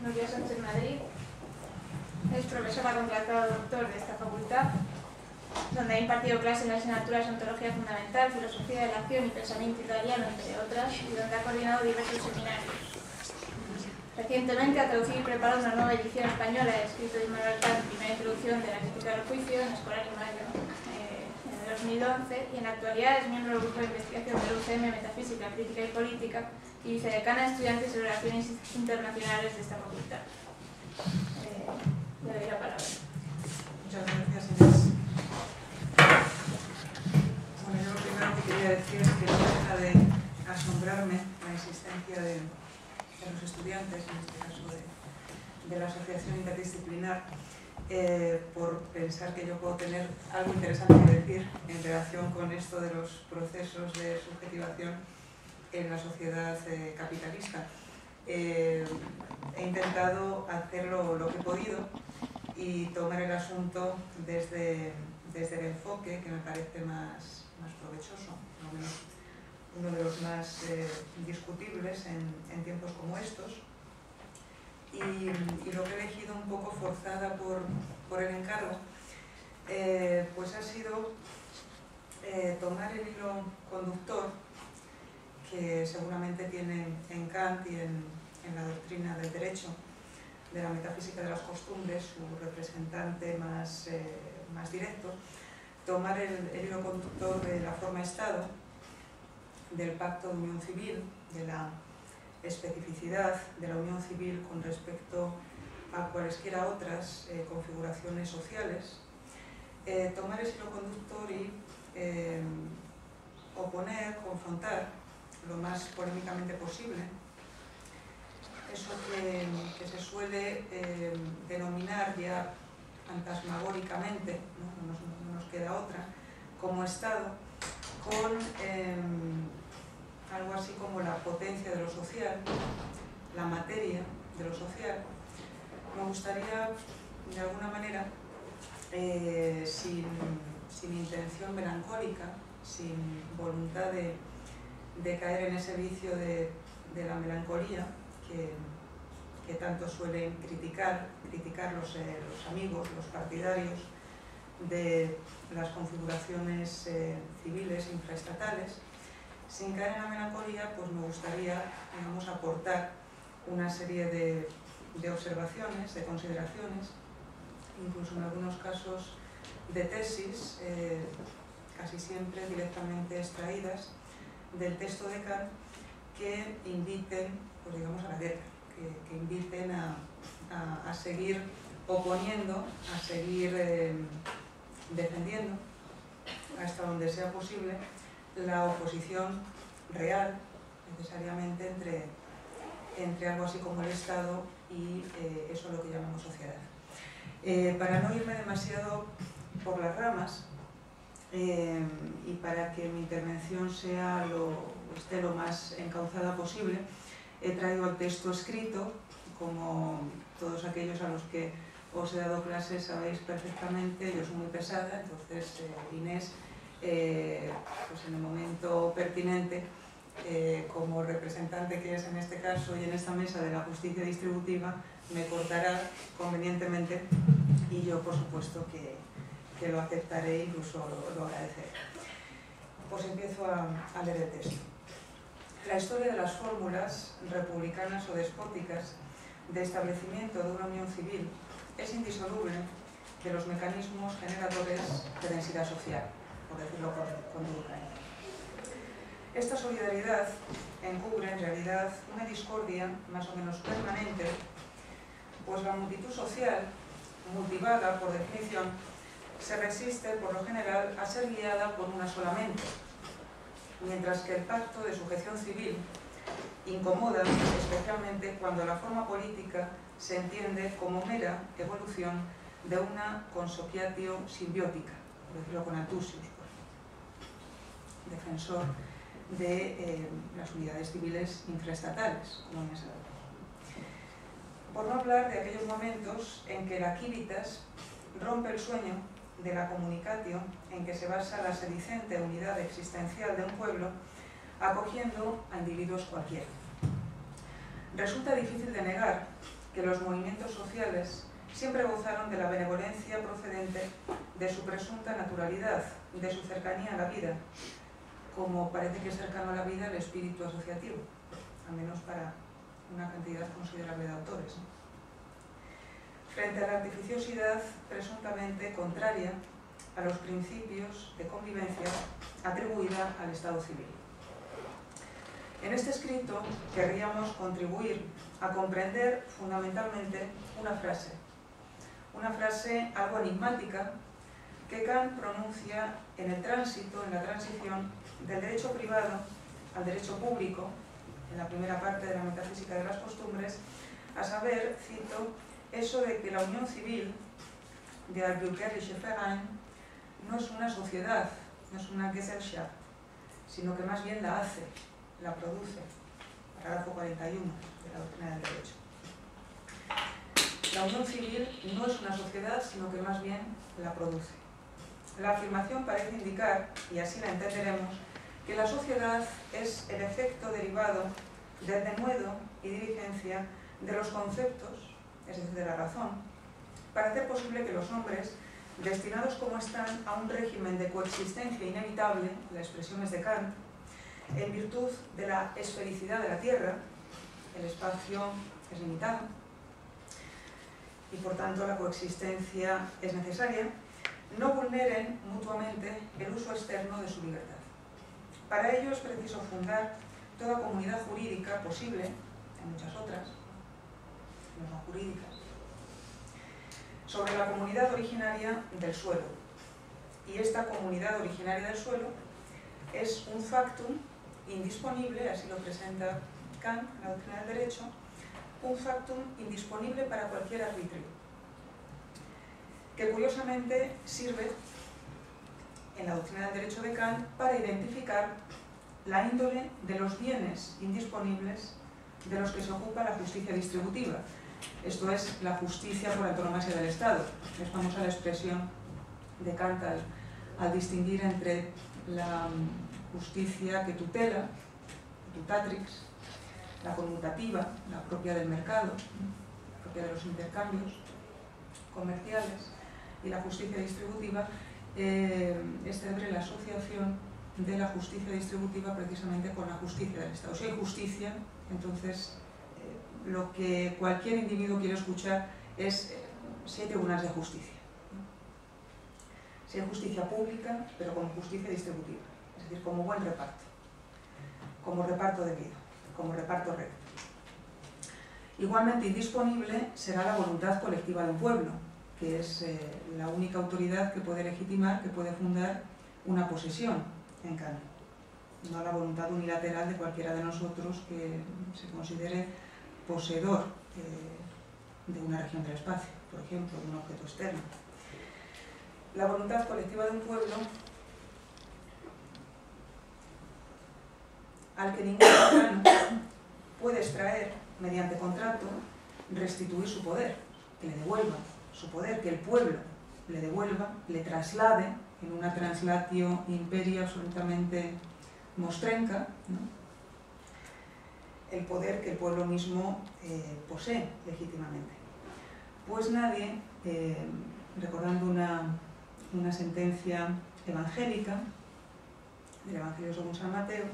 Nuria Sánchez Madrid. Es profesora contratada doctor de esta facultad, donde ha impartido clases en las asignaturas Ontología Fundamental, Filosofía de la Acción y Pensamiento Italiano, entre otras, y donde ha coordinado diversos seminarios. Recientemente ha traducido y preparado una nueva edición española de escrito de Immanuel Kant, Primera Introducción de la Crítica del Juicio, en Escolar y Mayo, en el 2011, y en la actualidad es miembro del Grupo de Investigación del UCM Metafísica, Crítica y Política y vicedecana de Estudiantes de Relaciones Internacionales de esta facultad. Le doy la palabra. Muchas gracias, Inés. Bueno, yo lo primero que quería decir es que no deja de asombrarme la existencia de los estudiantes, en este caso de la Asociación Interdisciplinar, por pensar que yo puedo tener algo interesante que decir en relación con esto de los procesos de subjetivación en la sociedad capitalista. He intentado hacerlo lo que he podido y tomar el asunto desde el enfoque que me parece más provechoso, por lo menos uno de los más discutibles en tiempos como estos. Y lo que he elegido un poco forzada por el encargo, pues ha sido tomar el hilo conductor que seguramente tiene en Kant y en la doctrina del derecho, de la metafísica de las costumbres, su representante más directo, tomar el hilo conductor de la forma-estado, del pacto de unión civil, de la especificidad de la unión civil con respecto a cualesquiera otras configuraciones sociales, tomar ese hilo conductor y oponer, confrontar lo más polémicamente posible eso que se suele denominar ya fantasmagóricamente, no nos queda otra, como Estado, con algo así como la potencia de lo social, la materia de lo social. Me gustaría, de alguna manera, sin intención melancólica, sin voluntad de caer en ese vicio de la melancolía que tanto suelen criticar los amigos, los partidarios de las configuraciones civiles infraestatales. Sin caer en la melancolía, pues me gustaría, digamos, aportar una serie de observaciones, de consideraciones, incluso en algunos casos de tesis, casi siempre directamente extraídas del texto de Kant, que inviten, pues digamos, a la guerra, que inviten a seguir oponiendo, a seguir defendiendo, hasta donde sea posible, la oposición real, necesariamente, entre algo así como el Estado y eso lo que llamamos sociedad. Para no irme demasiado por las ramas y para que mi intervención esté lo más encauzada posible, he traído el texto escrito, como todos aquellos a los que os he dado clases sabéis perfectamente. Yo soy muy pesada, entonces Inés, pues en el momento pertinente, como representante que es en este caso y en esta mesa de la justicia distributiva, me cortará convenientemente y yo por supuesto que lo aceptaré, incluso lo agradeceré. Pues empiezo a leer el texto. La historia de las fórmulas republicanas o despóticas de establecimiento de una unión civil es indisoluble de los mecanismos generadores de densidad social, por decirlo con Durkheim. Esta solidaridad encubre en realidad una discordia más o menos permanente, pues la multitud social, multivaga por definición, se resiste por lo general a ser guiada por una sola mente, mientras que el pacto de sujeción civil incomoda especialmente cuando la forma política se entiende como mera evolución de una consociatio simbiótica, por decirlo con Althusser, defensor de las unidades civiles infraestatales, como en esa época. Por no hablar de aquellos momentos en que la civitas rompe el sueño de la communicatio en que se basa la sedicente unidad existencial de un pueblo, acogiendo a individuos cualquiera. Resulta difícil de negar que los movimientos sociales siempre gozaron de la benevolencia procedente de su presunta naturalidad, de su cercanía a la vida, como parece que es cercano a la vida el espíritu asociativo, al menos para una cantidad considerable de autores, ¿no? Frente a la artificiosidad presuntamente contraria a los principios de convivencia atribuida al Estado civil. En este escrito querríamos contribuir a comprender fundamentalmente una frase algo enigmática que Kant pronuncia en el tránsito, en la transición del derecho privado al derecho público, en la primera parte de la metafísica de las costumbres, a saber, cito, eso de que la unión civil de Albuquerque Verein no es una sociedad, no es una Gesellschaft, sino que más bien la hace, la produce. Parágrafo 41 de la doctrina del derecho. La unión civil no es una sociedad, sino que más bien la produce. La afirmación parece indicar, y así la entenderemos, que la sociedad es el efecto derivado del denuedo y diligencia de los conceptos, es decir, de la razón, para hacer posible que los hombres, destinados como están a un régimen de coexistencia inevitable, la expresión es de Kant, en virtud de la esfericidad de la Tierra, el espacio es limitado, y por tanto la coexistencia es necesaria, no vulneren mutuamente el uso externo de su libertad. Para ello es preciso fundar toda comunidad jurídica posible, hay muchas otras, no son jurídicas, sobre la comunidad originaria del suelo. Y esta comunidad originaria del suelo es un factum indisponible, así lo presenta Kant en la doctrina del derecho, un factum indisponible para cualquier arbitrio, que curiosamente sirve en la doctrina del derecho de Kant para identificar la índole de los bienes indisponibles de los que se ocupa la justicia distributiva. Esto es la justicia por antonomasia del Estado. Es famosa la expresión de Kant al distinguir entre la justicia que tutela, tutatrix, la conmutativa, la propia del mercado, la propia de los intercambios comerciales, y la justicia distributiva, es célebre la asociación de la justicia distributiva precisamente con la justicia del Estado. Si hay justicia, entonces lo que cualquier individuo quiere escuchar es si hay tribunales de justicia. Si hay justicia pública, pero como justicia distributiva, es decir, como buen reparto, como reparto debido, como reparto recto. Igualmente indisponible será la voluntad colectiva de un pueblo, que es la única autoridad que puede legitimar, que puede fundar una posesión en Kant, no la voluntad unilateral de cualquiera de nosotros que se considere poseedor de una región del espacio, por ejemplo, de un objeto externo. La voluntad colectiva de un pueblo al que ningún ciudadano puede extraer, mediante contrato, restituir su poder, que le devuelva su poder, que el pueblo le devuelva, le traslade en una translatio imperia absolutamente mostrenca, ¿no?, el poder que el pueblo mismo posee legítimamente. Pues nadie, recordando una sentencia evangélica del Evangelio según San Mateo,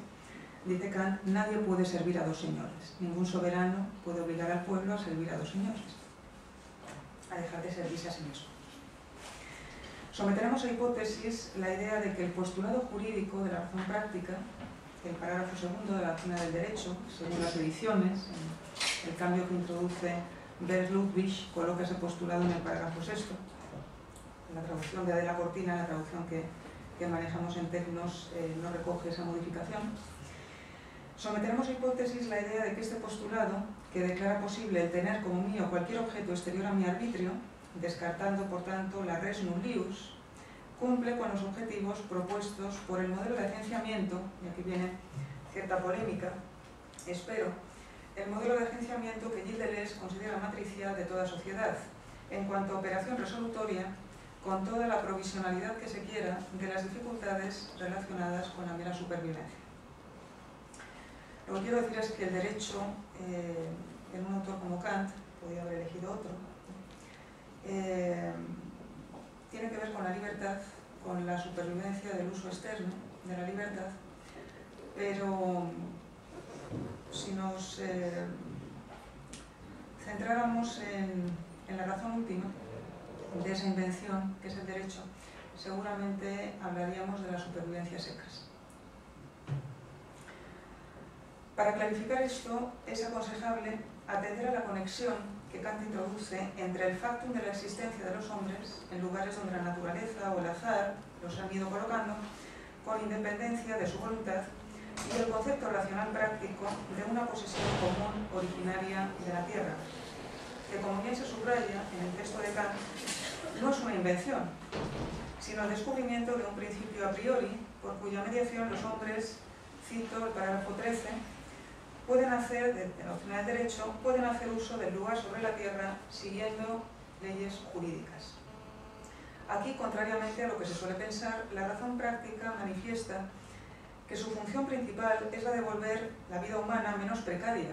dice Kant, nadie puede servir a dos señores, ningún soberano puede obligar al pueblo a servir a dos señores, a dejar de servirse a sí mismo. Someteremos a hipótesis la idea de que el postulado jurídico de la razón práctica, el parágrafo segundo de la doctrina del derecho, según las ediciones, el cambio que introduce Bernd-Ludwig coloca ese postulado en el parágrafo sexto. La traducción de Adela Cortina, la traducción que manejamos en Tecnos, no recoge esa modificación. Someteremos a hipótesis la idea de que este postulado, que declara posible el tener como mío cualquier objeto exterior a mi arbitrio, descartando por tanto la res nullius, cumple con los objetivos propuestos por el modelo de agenciamiento, y aquí viene cierta polémica, espero, el modelo de agenciamiento que Gilles Deleuze considera matricial de toda sociedad, en cuanto a operación resolutoria, con toda la provisionalidad que se quiera de las dificultades relacionadas con la mera supervivencia. Lo que quiero decir es que el derecho, en un autor como Kant, podía haber elegido otro. Tiene que ver con la libertad, con la supervivencia del uso externo de la libertad, pero si nos centráramos en la razón última de esa invención, que es el derecho, seguramente hablaríamos de la supervivencia secas. Para clarificar esto, es aconsejable atender a la conexión que Kant introduce entre el factum de la existencia de los hombres en lugares donde la naturaleza o el azar los han ido colocando, con independencia de su voluntad, y el concepto racional práctico de una posesión común originaria de la tierra, que, como bien se subraya en el texto de Kant, no es una invención, sino el descubrimiento de un principio a priori, por cuya mediación los hombres, cito el parágrafo 13, pueden hacer, de la doctrina del derecho, pueden hacer uso del lugar sobre la tierra siguiendo leyes jurídicas. Aquí, contrariamente a lo que se suele pensar, la razón práctica manifiesta que su función principal es la de volver la vida humana menos precaria,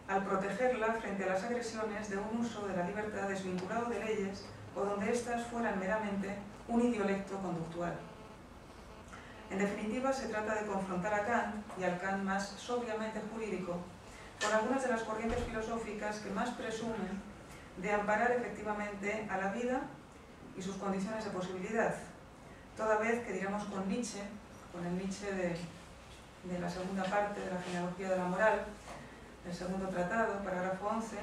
al protegerla frente a las agresiones de un uso de la libertad desvinculado de leyes o donde éstas fueran meramente un idiolecto conductual. En definitiva, se trata de confrontar a Kant, y al Kant más sobriamente jurídico, con algunas de las corrientes filosóficas que más presumen de amparar efectivamente a la vida y sus condiciones de posibilidad, toda vez que, digamos, con Nietzsche, con el Nietzsche de la segunda parte de la genealogía de la moral, el segundo tratado, parágrafo 11,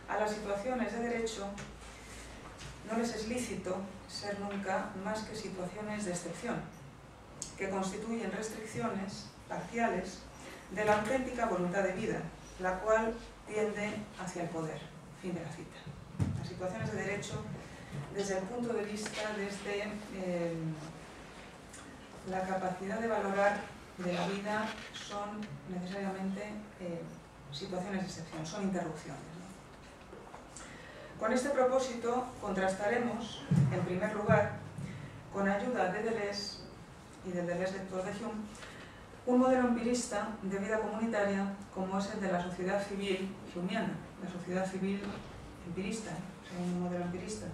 a las situaciones de derecho no les es lícito ser nunca más que situaciones de excepción, que constituyen restricciones parciales de la auténtica voluntad de vida, la cual tiende hacia el poder. Fin de la cita. Las situaciones de derecho, desde el punto de vista desde la capacidad de valorar de la vida, son necesariamente situaciones de excepción, son interrupciones, ¿no? Con este propósito contrastaremos, en primer lugar, con ayuda de Deleuze y del Deleuze lector de Hume, un modelo empirista de vida comunitaria como es el de la sociedad civil humeana, la sociedad civil empirista, un modelo empirista,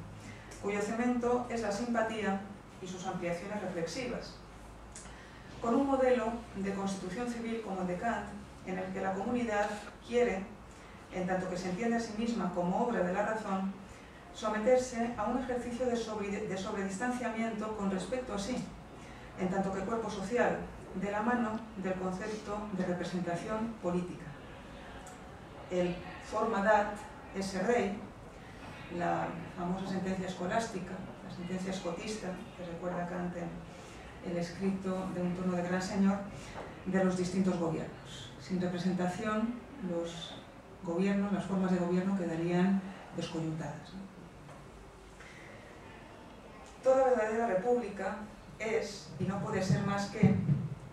cuyo cemento es la simpatía y sus ampliaciones reflexivas, con un modelo de constitución civil como el de Kant, en el que la comunidad quiere, en tanto que se entiende a sí misma como obra de la razón, someterse a un ejercicio de sobredistanciamiento con respecto a sí, en tanto que cuerpo social, de la mano del concepto de representación política. El forma dat esse rei, la famosa sentencia escolástica, la sentencia escotista, que recuerda Kant en el escrito de un tono de gran señor, de los distintos gobiernos. Sin representación, los gobiernos, las formas de gobierno quedarían descoyuntadas, ¿no? Toda verdadera república es, y no puede ser más que,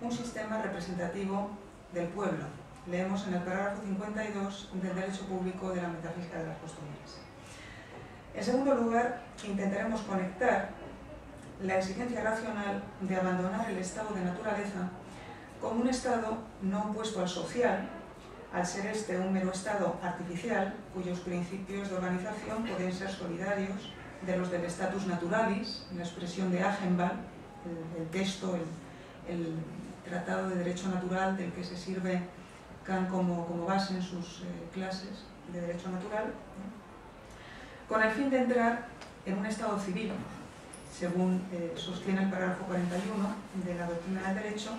un sistema representativo del pueblo. Leemos en el parágrafo 52 del Derecho Público de la Metafísica de las Costumbres. En segundo lugar, intentaremos conectar la exigencia racional de abandonar el estado de naturaleza como un estado no opuesto al social, al ser este un mero estado artificial, cuyos principios de organización pueden ser solidarios de los del status naturalis, la expresión de Agenbach, el texto, el tratado de derecho natural del que se sirve Kant como base en sus clases de derecho natural, ¿no? Con el fin de entrar en un estado civil, según sostiene el parágrafo 41 de la doctrina del derecho,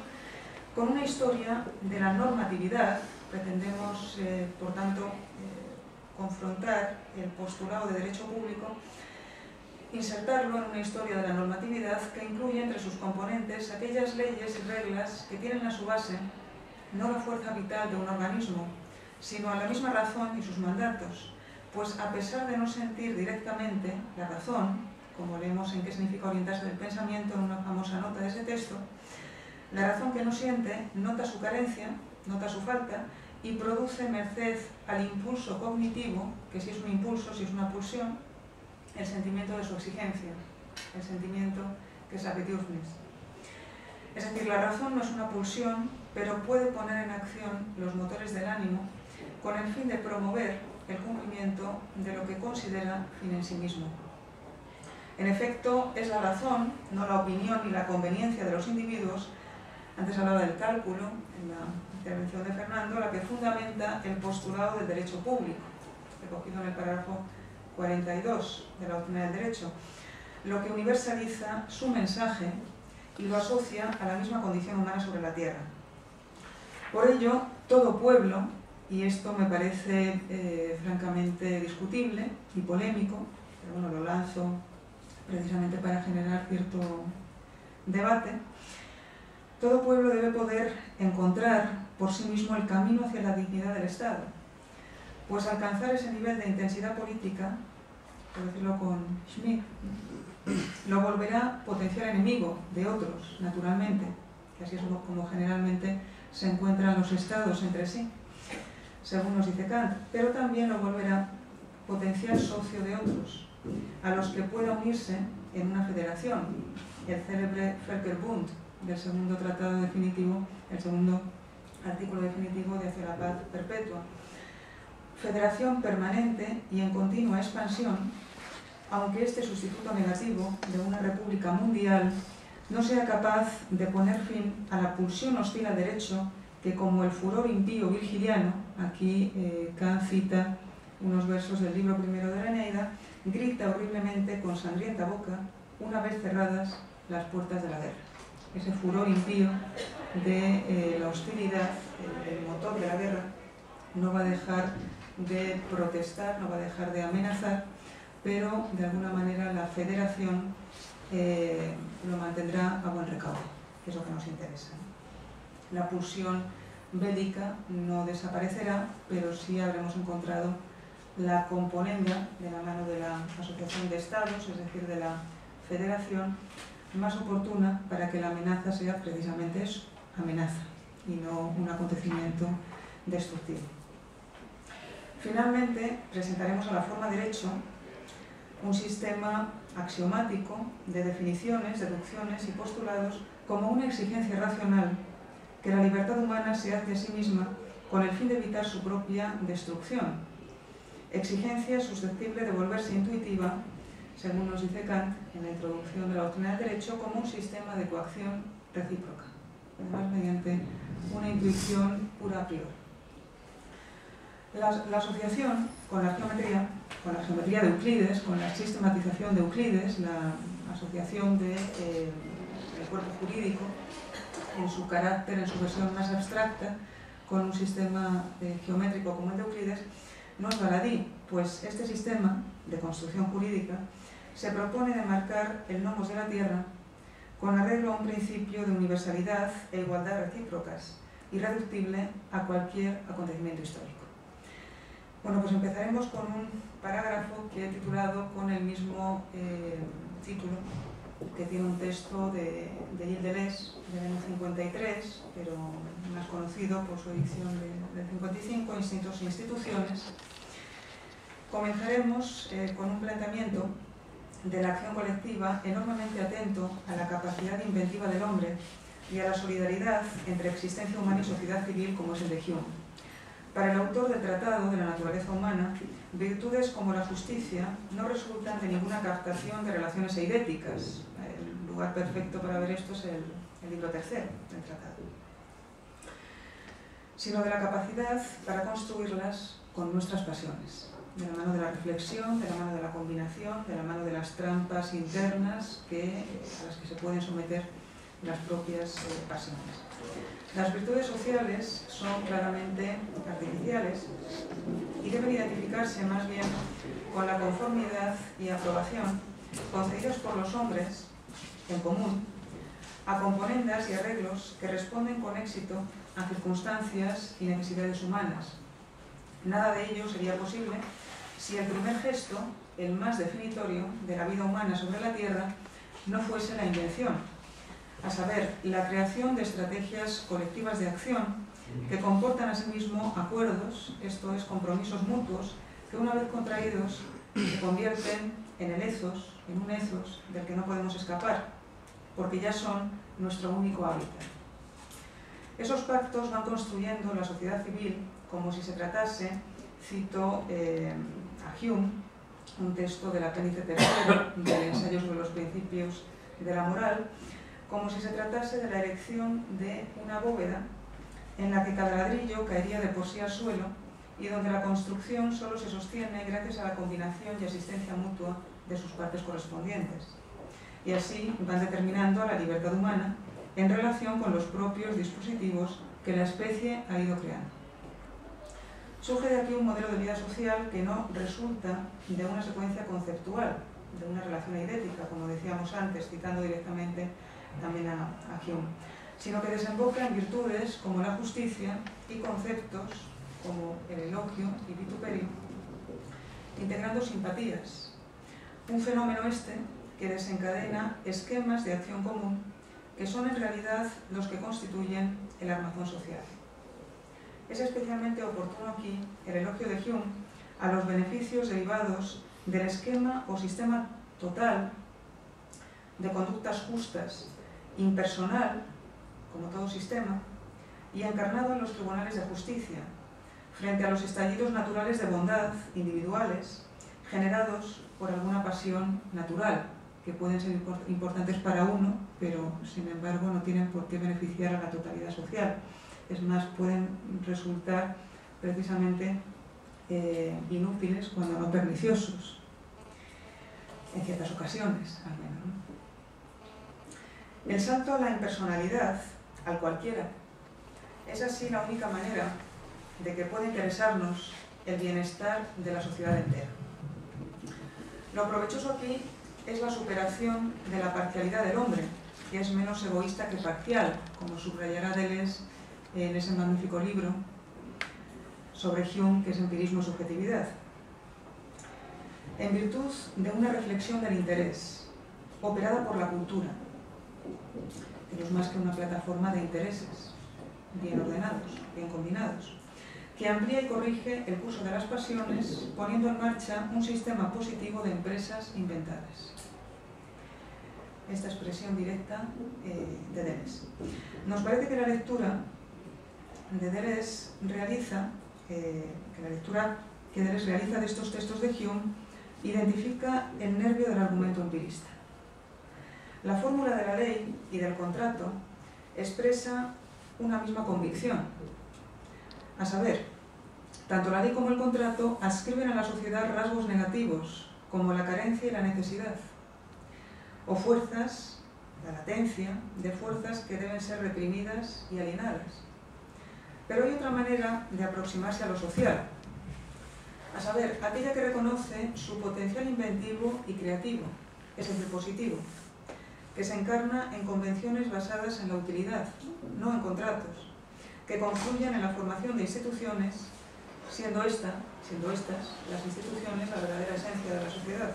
con una historia de la normatividad. Pretendemos, por tanto, confrontar el postulado de derecho público, insertarlo en una historia de la normatividad que incluye entre sus componentes aquellas leyes y reglas que tienen a su base no la fuerza vital de un organismo, sino a la misma razón y sus mandatos, pues a pesar de no sentir directamente la razón, como leemos en Qué significa orientarse del pensamiento en una famosa nota de ese texto, la razón que no siente nota su carencia, nota su falta, y produce merced al impulso cognitivo, que si es un impulso, si es una pulsión, el sentimiento de su exigencia, el sentimiento que es la Bedürfnis. Es decir, la razón no es una pulsión, pero puede poner en acción los motores del ánimo con el fin de promover el cumplimiento de lo que considera fin en sí mismo. En efecto, es la razón, no la opinión ni la conveniencia de los individuos, antes hablaba del cálculo en la intervención de Fernando, la que fundamenta el postulado del derecho público, recogido en el parágrafo 42 de la doctrina del derecho, lo que universaliza su mensaje y lo asocia a la misma condición humana sobre la tierra. Por ello, todo pueblo, y esto me parece francamente discutible y polémico, pero bueno, lo lanzo precisamente para generar cierto debate, todo pueblo debe poder encontrar por sí mismo el camino hacia la dignidad del Estado, pues alcanzar ese nivel de intensidad política, por decirlo con Schmitt, lo volverá potencial enemigo de otros, naturalmente, que así es como generalmente se encuentran los estados entre sí, según nos dice Kant, pero también lo volverá potencial socio de otros, a los que pueda unirse en una federación, el célebre Völkerbund del segundo tratado definitivo, el segundo artículo definitivo de Hacia la Paz Perpetua. Federación permanente y en continua expansión, aunque este sustituto negativo de una república mundial no sea capaz de poner fin a la pulsión hostil al derecho que, como el furor impío virgiliano, aquí Kant cita unos versos del libro primero de la Eneida, grita horriblemente con sangrienta boca una vez cerradas las puertas de la guerra. Ese furor impío de la hostilidad, el motor de la guerra, no va a dejar de protestar, no va a dejar de amenazar, pero de alguna manera la federación lo mantendrá a buen recaudo, que es lo que nos interesa. La pulsión bélica no desaparecerá, pero sí habremos encontrado la componenda de la mano de la Asociación de Estados, es decir, de la Federación, más oportuna para que la amenaza sea precisamente eso, amenaza, y no un acontecimiento destructivo. Finalmente, presentaremos a la forma derecho un sistema axiomático de definiciones, deducciones y postulados como una exigencia racional que la libertad humana se hace a sí misma con el fin de evitar su propia destrucción. Exigencia susceptible de volverse intuitiva, según nos dice Kant en la introducción de la doctrina del derecho, como un sistema de coacción recíproca, además mediante una intuición pura a priori. La asociación con la geometría de Euclides, con la sistematización de Euclides, la asociación del cuerpo jurídico en su carácter, en su versión más abstracta, con un sistema geométrico como el de Euclides, no es baladí, pues este sistema de construcción jurídica se propone de marcar el nomos de la tierra con arreglo a un principio de universalidad e igualdad recíprocas, irreductible a cualquier acontecimiento histórico. Bueno, pues empezaremos con un parágrafo que he titulado con el mismo título, que tiene un texto de Gilles Deleuze, del año 53, pero más conocido por su edición del 55, Instintos e Instituciones. Comenzaremos con un planteamiento de la acción colectiva enormemente atento a la capacidad inventiva del hombre y a la solidaridad entre existencia humana y sociedad civil, como es el de Hume. Para el autor del Tratado de la Naturaleza Humana, virtudes como la justicia no resultan de ninguna captación de relaciones eidéticas. El lugar perfecto para ver esto es el libro tercero del Tratado, sino de la capacidad para construirlas con nuestras pasiones, de la mano de la reflexión, de la mano de la combinación, de la mano de las trampas internas a las que se pueden someter las propias pasiones. Las virtudes sociales son claramente artificiales y deben identificarse más bien con la conformidad y aprobación concedidas por los hombres en común a componendas y arreglos que responden con éxito a circunstancias y necesidades humanas. Nada de ello sería posible si el primer gesto, el más definitorio de la vida humana sobre la Tierra, no fuese la invención, a saber, la creación de estrategias colectivas de acción que comportan asimismo acuerdos, esto es, compromisos mutuos, que una vez contraídos se convierten en un ethos del que no podemos escapar, porque ya son nuestro único hábitat. Esos pactos van construyendo la sociedad civil como si se tratase cito a Hume, un texto del apéndice tercero del ensayo sobre los principios de la moral, como si se tratase de la erección de una bóveda en la que cada ladrillo caería de por sí al suelo y donde la construcción solo se sostiene gracias a la combinación y asistencia mutua de sus partes correspondientes. Y así van determinando a la libertad humana en relación con los propios dispositivos que la especie ha ido creando. Surge de aquí un modelo de vida social que no resulta de una secuencia conceptual, de una relación eidética, como decíamos antes, citando directamente también a Hume, sino que desemboca en virtudes como la justicia y conceptos como el elogio y vituperio, integrando simpatías, un fenómeno que desencadena esquemas de acción común que son en realidad los que constituyen el armazón social. Es especialmente oportuno aquí el elogio de Hume a los beneficios derivados del esquema o sistema total de conductas justas, impersonal, como todo sistema, y encarnado en los tribunales de justicia, frente a los estallidos naturales de bondad individuales generados por alguna pasión natural, que pueden ser importantes para uno, pero sin embargo no tienen por qué beneficiar a la totalidad social. Es más, pueden resultar precisamente inútiles cuando no perniciosos, en ciertas ocasiones al menos, ¿no? El salto a la impersonalidad, al cualquiera, es así la única manera de que pueda interesarnos el bienestar de la sociedad entera. Lo provechoso aquí es la superación de la parcialidad del hombre, que es menos egoísta que parcial, como subrayará Deleuze en ese magnífico libro sobre Hume, que es Empirismo y Subjetividad. En virtud de una reflexión del interés, operada por la cultura, que no es más que una plataforma de intereses, bien ordenados, bien combinados, que amplía y corrige el curso de las pasiones, poniendo en marcha un sistema positivo de empresas inventadas. Esta expresión directa de Deleuze. Nos parece que la lectura de Deleuze realiza, de estos textos de Hume identifica el nervio del argumento empirista. La fórmula de la ley y del contrato expresa una misma convicción, a saber, tanto la ley como el contrato adscriben a la sociedad rasgos negativos, como la carencia y la necesidad, o fuerzas, la latencia, de fuerzas que deben ser reprimidas y alienadas. Pero hay otra manera de aproximarse a lo social, a saber, aquella que reconoce su potencial inventivo y creativo, es decir, positivo, que se encarna en convenciones basadas en la utilidad, no en contratos, que confluyen en la formación de instituciones, siendo estas las instituciones la verdadera esencia de la sociedad,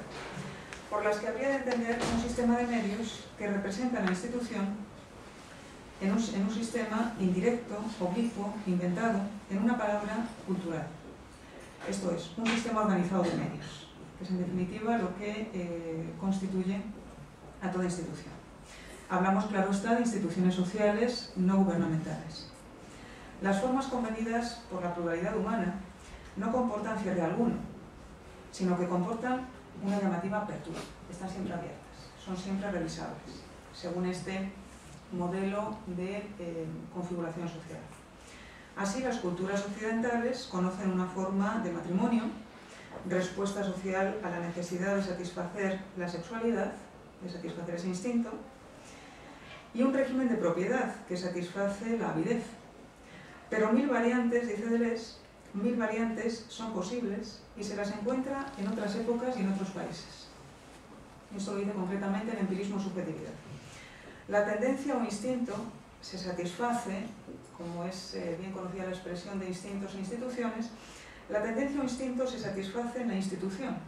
por las que habría de entender un sistema de medios que representan la institución en un sistema indirecto, oblicuo, inventado, en una palabra, cultural. Esto es, un sistema organizado de medios, que es en definitiva lo que constituye a toda institución. Hablamos, claro está, de instituciones sociales no gubernamentales. Las formas convenidas por la pluralidad humana no comportan cierre alguno, sino que comportan una llamativa apertura. Están siempre abiertas, son siempre revisables, según este modelo de configuración social. Así, las culturas occidentales conocen una forma de matrimonio, respuesta social a la necesidad de satisfacer la sexualidad, de satisfacer ese instinto, y un régimen de propiedad que satisface la avidez. Pero 1000 variantes, dice Deleuze, 1000 variantes son posibles y se las encuentra en otras épocas y en otros países. Esto lo dice concretamente el empirismo subjetividad. La tendencia o instinto se satisface, como es bien conocida la expresión de instintos e instituciones, la tendencia o instinto se satisface en la institución,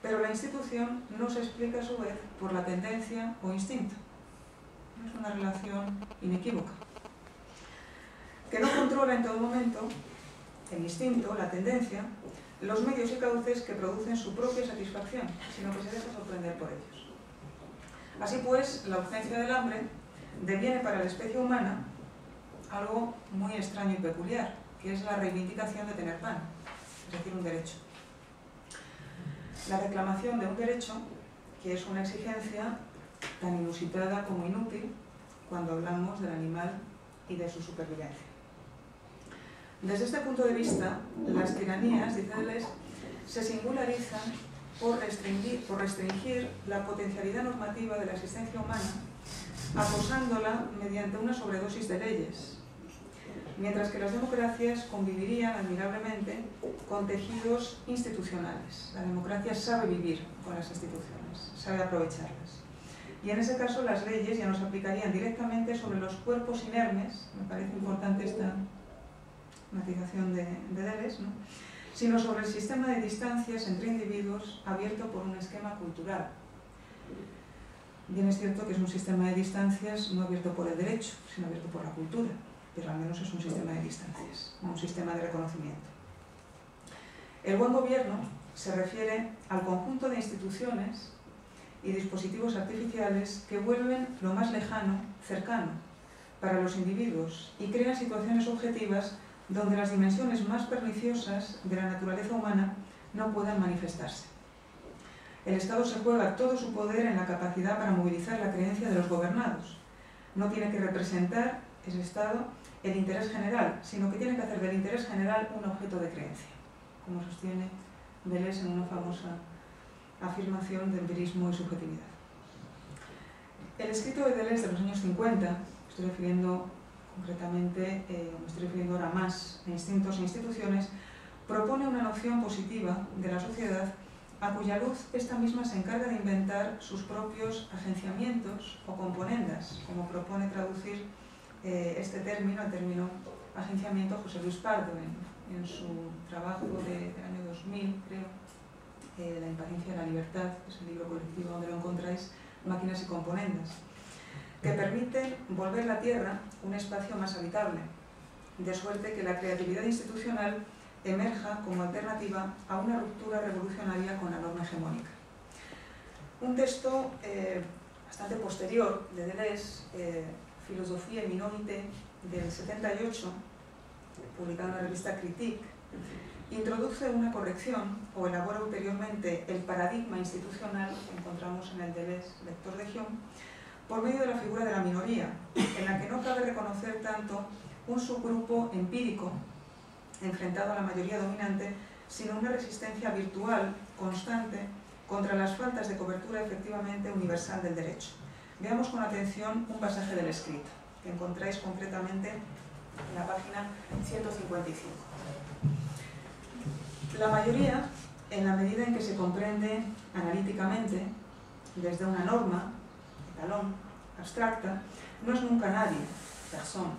pero la institución no se explica a su vez por la tendencia o instinto. Es una relación inequívoca, que no controla en todo momento el instinto, la tendencia, los medios y cauces que producen su propia satisfacción, sino que se deja sorprender por ellos. Así pues, la ausencia del hambre deviene para la especie humana algo muy extraño y peculiar, que es la reivindicación de tener pan. es decir, un derecho. La reclamación de un derecho, que es una exigencia tan inusitada como inútil cuando hablamos del animal y de su supervivencia. Desde este punto de vista, las tiranías, dice Deleuze, se singularizan por restringir la potencialidad normativa de la existencia humana, acosándola mediante una sobredosis de leyes, mientras que las democracias convivirían admirablemente con tejidos institucionales. La democracia sabe vivir con las instituciones, sabe aprovecharlas. Y en ese caso las leyes ya no se aplicarían directamente sobre los cuerpos inermes, me parece importante esta matización de Deleuze, ¿no?, sino sobre el sistema de distancias entre individuos abierto por un esquema cultural. Bien es cierto que es un sistema de distancias no abierto por el derecho, sino abierto por la cultura, pero al menos es un sistema de distancias, no un sistema de reconocimiento. El buen gobierno se refiere al conjunto de instituciones y dispositivos artificiales que vuelven lo más lejano, cercano, para los individuos y crean situaciones objetivas donde las dimensiones más perniciosas de la naturaleza humana no puedan manifestarse. El Estado se juega todo su poder en la capacidad para movilizar la creencia de los gobernados. No tiene que representar ese Estado el interés general, sino que tiene que hacer del interés general un objeto de creencia, como sostiene Deleuze en una famosa afirmación de empirismo y subjetividad. El escrito de Deleuze de los años 50, estoy refiriendo concretamente, me estoy refiriendo ahora más a instintos e instituciones, propone una noción positiva de la sociedad a cuya luz esta misma se encarga de inventar sus propios agenciamientos o componendas, como propone traducir este término, el término agenciamiento, José Luis Pardo en su trabajo del año 2000, creo, La impaciencia de la libertad, es el libro colectivo donde lo encontráis, Máquinas y componendas, que permiten volver la Tierra un espacio más habitable, de suerte que la creatividad institucional emerja como alternativa a una ruptura revolucionaria con la norma hegemónica. Un texto bastante posterior de Deleuze, Philosophie et Minorité, del 78, publicado en la revista Critique, introduce una corrección o elabora ulteriormente el paradigma institucional que encontramos en el Deleuze, lector de Hume, por medio de la figura de la minoría, en la que no cabe reconocer tanto un subgrupo empírico enfrentado a la mayoría dominante, sino una resistencia virtual, constante, contra las faltas de cobertura efectivamente universal del derecho. Veamos con atención un pasaje del escrito, que encontráis concretamente en la página 155. La mayoría, en la medida en que se comprende analíticamente, desde una norma, etalón, abstracta, no es nunca nadie, persona,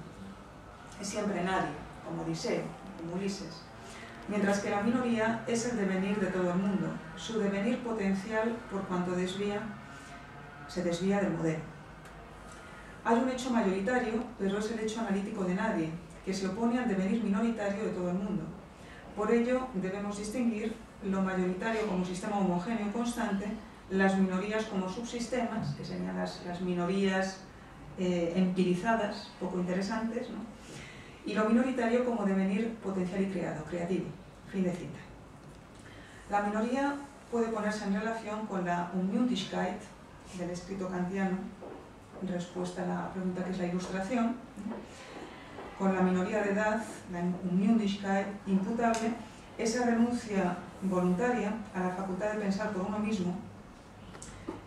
es siempre nadie, como Odiseo, como Ulises, mientras que la minoría es el devenir de todo el mundo, su devenir potencial por cuanto se desvía del modelo. Hay un hecho mayoritario, pero es el hecho analítico de nadie, que se opone al devenir minoritario de todo el mundo. Por ello, debemos distinguir lo mayoritario como sistema homogéneo y constante, las minorías como subsistemas, que serían las minorías empirizadas, poco interesantes, ¿no?, y lo minoritario como devenir potencial y creado, creativo. Fin de cita. La minoría puede ponerse en relación con la Unmündigkeit del escrito kantiano, en respuesta a la pregunta que es la ilustración, con la minoría de edad, la Unmündigkeit imputable, esa renuncia voluntaria a la facultad de pensar por uno mismo,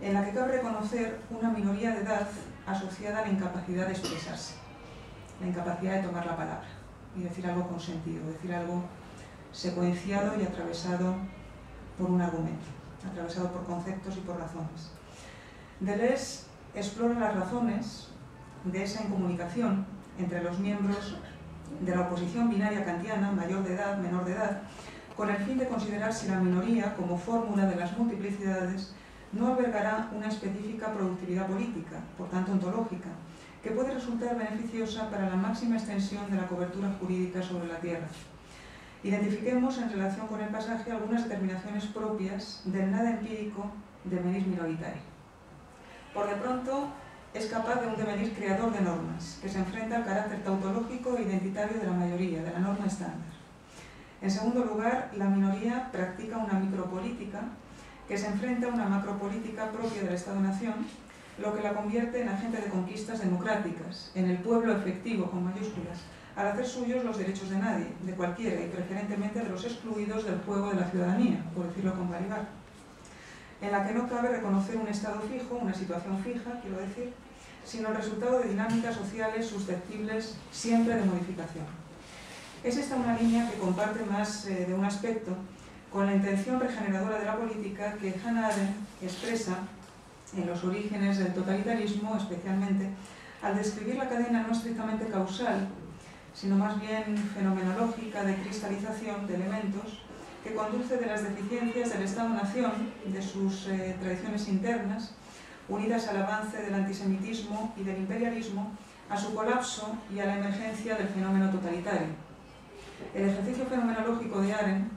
en la que cabe reconocer una minoría de edad asociada a la incapacidad de expresarse, la incapacidad de tomar la palabra y decir algo con sentido, decir algo secuenciado y atravesado por un argumento, atravesado por conceptos y por razones. Deleuze explora las razones de esa incomunicación entre los miembros de la oposición binaria kantiana, mayor de edad, menor de edad, con el fin de considerar si la minoría, como fórmula de las multiplicidades, no albergará una específica productividad política, por tanto ontológica, que puede resultar beneficiosa para la máxima extensión de la cobertura jurídica sobre la Tierra. Identifiquemos en relación con el pasaje algunas determinaciones propias del nada empírico devenir minoritario. Por de pronto, es capaz de un devenir creador de normas, que se enfrenta al carácter tautológico e identitario de la mayoría, de la norma estándar. En segundo lugar, la minoría practica una micropolítica que se enfrenta a una macropolítica propia del Estado-Nación, lo que la convierte en agente de conquistas democráticas, en el pueblo efectivo, con mayúsculas, al hacer suyos los derechos de nadie, de cualquiera, y preferentemente de los excluidos del juego de la ciudadanía, por decirlo con Balibar, en la que no cabe reconocer un estado fijo, una situación fija, quiero decir, sino el resultado de dinámicas sociales susceptibles siempre de modificación. Es esta una línea que comparte más de un aspecto con la intención regeneradora de la política que Hannah Arendt expresa en los orígenes del totalitarismo, especialmente al describir la cadena no estrictamente causal, sino más bien fenomenológica de cristalización de elementos que conduce de las deficiencias del Estado-Nación, de sus tradiciones internas, unidas al avance del antisemitismo y del imperialismo, a su colapso y a la emergencia del fenómeno totalitario. El ejercicio fenomenológico de Arendt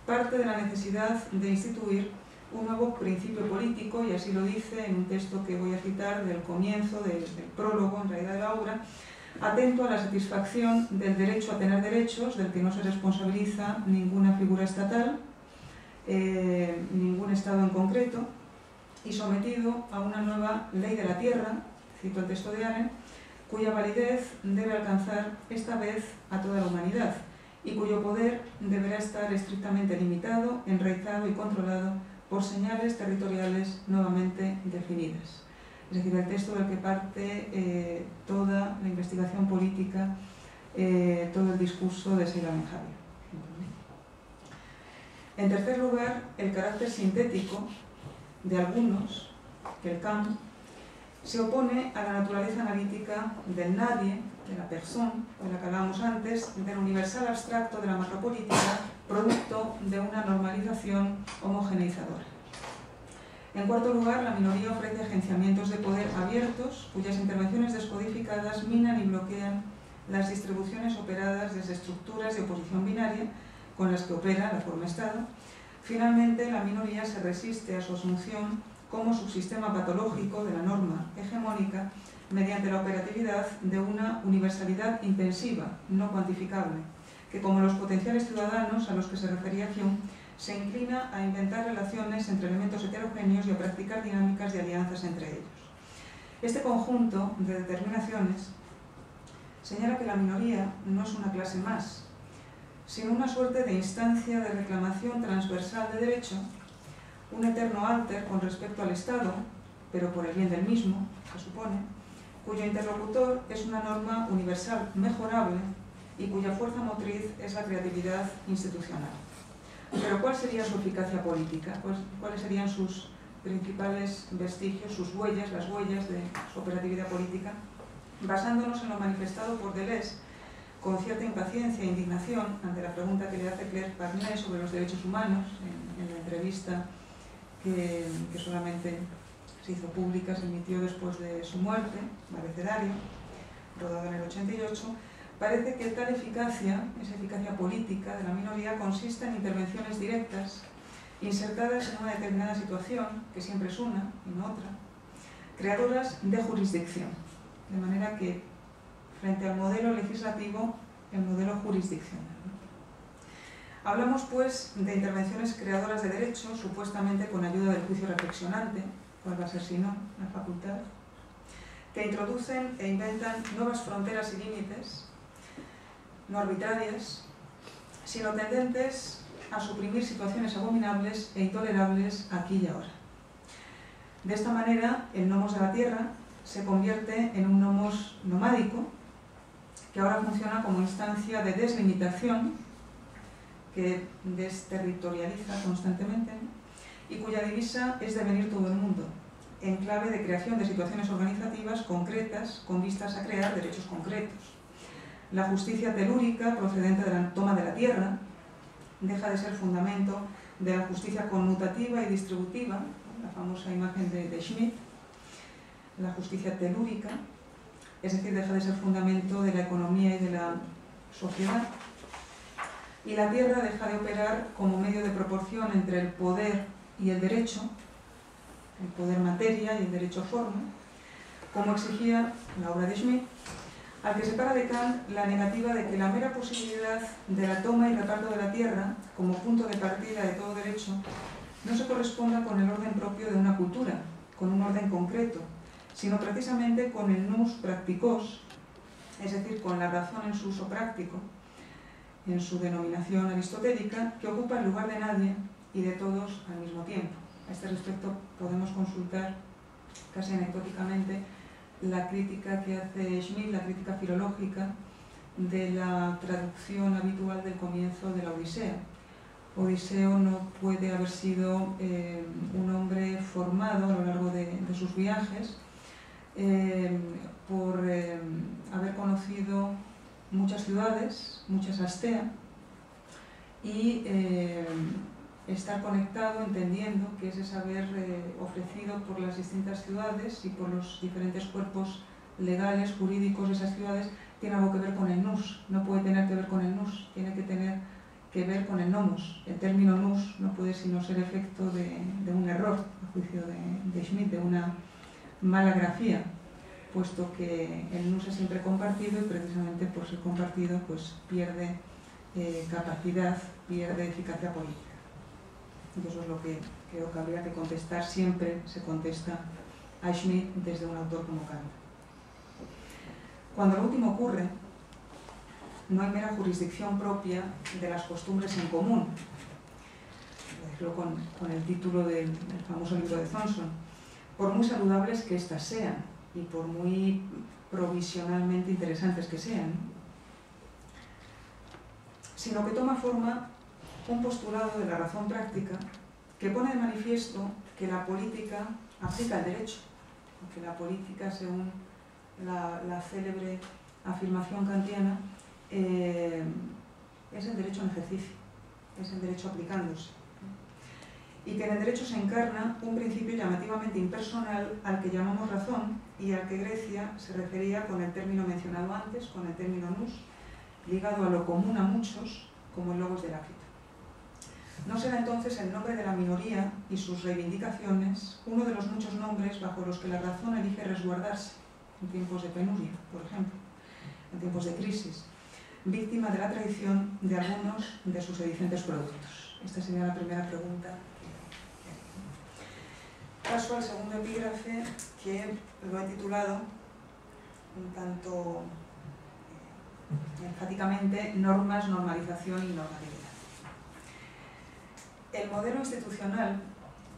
parte de la necesidad de instituir un nuevo principio político, y así lo dice en un texto que voy a citar del comienzo, del prólogo en realidad de la obra, atento a la satisfacción del derecho a tener derechos, del que no se responsabiliza ninguna figura estatal, ningún Estado en concreto, y sometido a una nueva ley de la tierra, cito el texto de Arendt, cuya validez debe alcanzar esta vez a toda la humanidad, y cuyo poder deberá estar estrictamente limitado, enraizado y controlado por señales territoriales nuevamente definidas. Es decir, el texto del que parte toda la investigación política, todo el discurso de Sheila Ben-Javier. En tercer lugar, el carácter sintético de algunos, que el Kant, se opone a la naturaleza analítica del nadie, de la persona, de la que hablábamos antes, del universal abstracto de la macropolítica, producto de una normalización homogeneizadora. En cuarto lugar, la minoría ofrece agenciamientos de poder abiertos, cuyas intervenciones descodificadas minan y bloquean las distribuciones operadas desde estructuras de oposición binaria con las que opera la forma Estado. Finalmente, la minoría se resiste a su asunción como subsistema patológico de la norma hegemónica mediante la operatividad de una universalidad intensiva, no cuantificable, que, como los potenciales ciudadanos a los que se refería Hume, se inclina a inventar relaciones entre elementos heterogéneos y a practicar dinámicas de alianzas entre ellos. Este conjunto de determinaciones señala que la minoría no es una clase más, sino una suerte de instancia de reclamación transversal de derecho, un eterno alter con respecto al Estado, pero por el bien del mismo, se supone, cuyo interlocutor es una norma universal mejorable y cuya fuerza motriz es la creatividad institucional. Pero ¿cuál sería su eficacia política? ¿Cuáles serían sus principales vestigios, sus huellas, las huellas de su operatividad política? Basándonos en lo manifestado por Deleuze, con cierta impaciencia e indignación ante la pregunta que le hace Claire Parnet sobre los derechos humanos en la entrevista que solamente se hizo pública, se emitió después de su muerte, El abecedario, rodado en el 88, parece que tal eficacia, esa eficacia política de la minoría, consiste en intervenciones directas, insertadas en una determinada situación, que siempre es una y no otra, creadoras de jurisdicción, de manera que, frente al modelo legislativo, el modelo jurisdiccional. Hablamos, pues, de intervenciones creadoras de derechos, supuestamente con ayuda del juicio reflexionante, cuál va a ser si no, la facultad, que introducen e inventan nuevas fronteras y límites, no arbitrarias, sino tendentes a suprimir situaciones abominables e intolerables aquí y ahora. De esta manera, el nomos de la tierra se convierte en un nomos nomádico, que ahora funciona como instancia de deslimitación, que desterritorializa constantemente, y cuya divisa es devenir todo el mundo, en clave de creación de situaciones organizativas concretas con vistas a crear derechos concretos. La justicia telúrica, procedente de la toma de la tierra, deja de ser fundamento de la justicia conmutativa y distributiva, la famosa imagen de Schmitt, la justicia telúrica, es decir, deja de ser fundamento de la economía y de la sociedad, y la tierra deja de operar como medio de proporción entre el poder y el derecho, el poder materia y el derecho forma, como exigía la obra de Schmitt, al que separa de Kant la negativa de que la mera posibilidad de la toma y reparto de la tierra, como punto de partida de todo derecho, no se corresponda con el orden propio de una cultura, con un orden concreto, sino precisamente con el nous practicos, es decir, con la razón en su uso práctico, en su denominación aristotélica, que ocupa el lugar de nadie y de todos al mismo tiempo. A este respecto podemos consultar casi anecdóticamente la crítica que hace Schmitt, la crítica filológica de la traducción habitual del comienzo de la Odisea. Odiseo no puede haber sido un hombre formado a lo largo de sus viajes por haber conocido muchas ciudades, muchas astea, y estar conectado, entendiendo que ese saber ofrecido por las distintas ciudades y por los diferentes cuerpos legales, jurídicos de esas ciudades, tiene algo que ver con el nous. No puede tener que ver con el nous, tiene que tener que ver con el nomos. El término nous no puede sino ser efecto de un error, a juicio de Schmitt, de una mala grafía, puesto que el nous es siempre compartido y precisamente por ser compartido pues pierde capacidad, pierde eficacia política. Y eso es lo que creo que habría que contestar, siempre se contesta a Schmitt desde un autor como Kant. Cuando lo último ocurre, no hay mera jurisdicción propia de las costumbres en común. Por ejemplo, con el título del famoso libro de Thompson, por muy saludables que éstas sean y por muy provisionalmente interesantes que sean, sino que toma forma un postulado de la razón práctica que pone de manifiesto que la política aplica el derecho, que la política, según la célebre afirmación kantiana, es el derecho en ejercicio, es el derecho aplicándose. Y que en el derecho se encarna un principio llamativamente impersonal al que llamamos razón y al que Grecia se refería con el término mencionado antes, con el término nous, ligado a lo común a muchos, como el logos del áfito. ¿No será entonces el nombre de la minoría y sus reivindicaciones uno de los muchos nombres bajo los que la razón elige resguardarse, en tiempos de penuria, por ejemplo, en tiempos de crisis, víctima de la traición de algunos de sus sedicientes productos? Esta sería la primera pregunta. Paso al segundo epígrafe, que lo he titulado un tanto enfáticamente normas, normalización y normatividad. El modelo institucional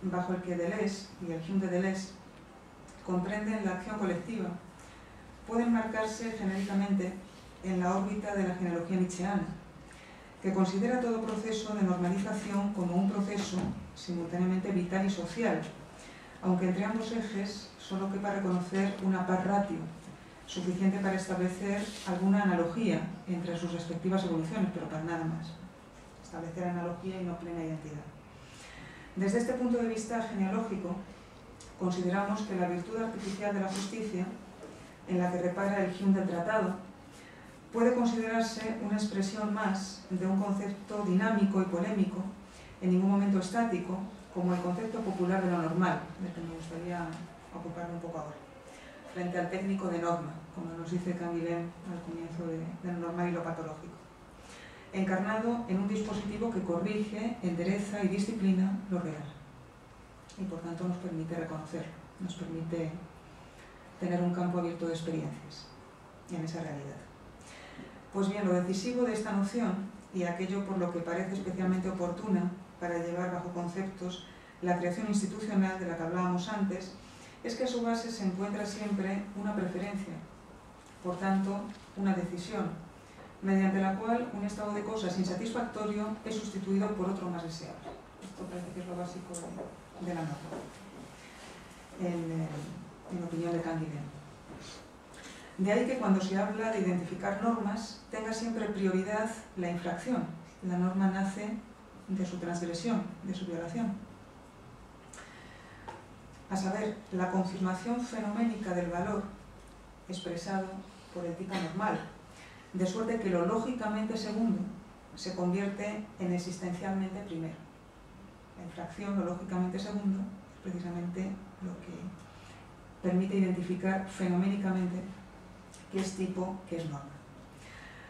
bajo el que Deleuze y el Hume de Deleuze comprenden la acción colectiva puede enmarcarse genéricamente en la órbita de la genealogía nietzscheana, que considera todo proceso de normalización como un proceso simultáneamente vital y social, aunque entre ambos ejes solo quepa reconocer una par ratio, suficiente para establecer alguna analogía entre sus respectivas evoluciones, pero para nada más. Establecer analogía y no plena identidad. Desde este punto de vista genealógico, consideramos que la virtud artificial de la justicia, en la que repara el Hume del tratado, puede considerarse una expresión más de un concepto dinámico y polémico, en ningún momento estático, como el concepto popular de lo normal, del que me gustaría ocuparme un poco ahora, frente al técnico de norma, como nos dice Canguilhem al comienzo de lo normal y lo patológico, encarnado en un dispositivo que corrige, endereza y disciplina lo real. Y por tanto nos permite reconocerlo, nos permite tener un campo abierto de experiencias en esa realidad. Pues bien, lo decisivo de esta noción, y aquello por lo que parece especialmente oportuna para llevar bajo conceptos la creación institucional de la que hablábamos antes, es que a su base se encuentra siempre una preferencia, por tanto, una decisión, mediante la cual un estado de cosas insatisfactorio es sustituido por otro más deseable. Esto parece que es lo básico de la norma, en opinión de Canguilhem. De ahí que cuando se habla de identificar normas, tenga siempre prioridad la infracción. La norma nace de su transgresión, de su violación. A saber, la confirmación fenoménica del valor expresado por el tipo normal, de suerte que lo lógicamente segundo se convierte en existencialmente primero. La infracción, lo lógicamente segundo, es precisamente lo que permite identificar fenoménicamente qué es tipo, qué es norma.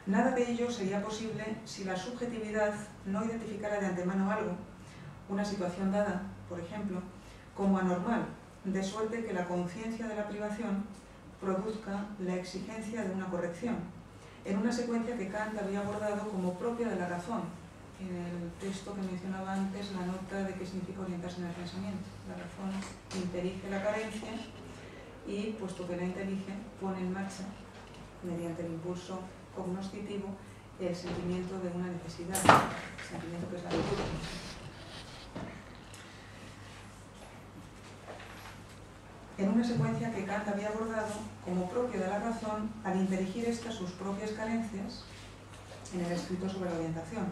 Nada de ello sería posible si la subjetividad no identificara de antemano algo, una situación dada, por ejemplo, como anormal, de suerte que la conciencia de la privación produzca la exigencia de una corrección, en una secuencia que Kant había abordado como propia de la razón, en el texto que mencionaba antes, la nota de qué significa orientarse en el pensamiento. La razón interige la carencia y, puesto que la interige, pone en marcha, mediante el impulso cognoscitivo, el sentimiento de una necesidad, el sentimiento que es la virtud. En una secuencia que Kant había abordado como propio de la razón al interigir ésta sus propias carencias en el escrito sobre la orientación.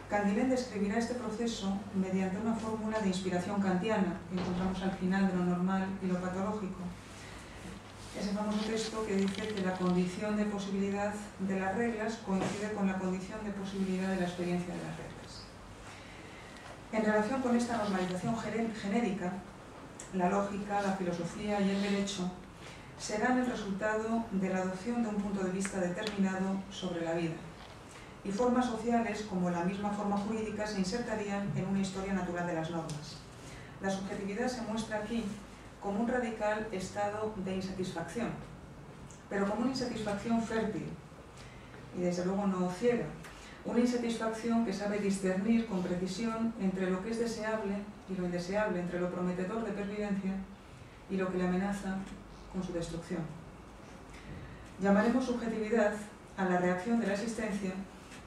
Canguilhem describirá este proceso mediante una fórmula de inspiración kantiana que encontramos al final de lo normal y lo patológico. Ese famoso texto que dice que la condición de posibilidad de las reglas coincide con la condición de posibilidad de la experiencia de las reglas. En relación con esta normalización genérica, la lógica, la filosofía y el derecho serán el resultado de la adopción de un punto de vista determinado sobre la vida, y formas sociales, como la misma forma jurídica, se insertarían en una historia natural de las normas. La subjetividad se muestra aquí como un radical estado de insatisfacción, pero como una insatisfacción fértil y desde luego no ciega, una insatisfacción que sabe discernir con precisión entre lo que es deseable y lo indeseable, entre lo prometedor de pervivencia y lo que le amenaza con su destrucción. Llamaremos subjetividad a la reacción de la existencia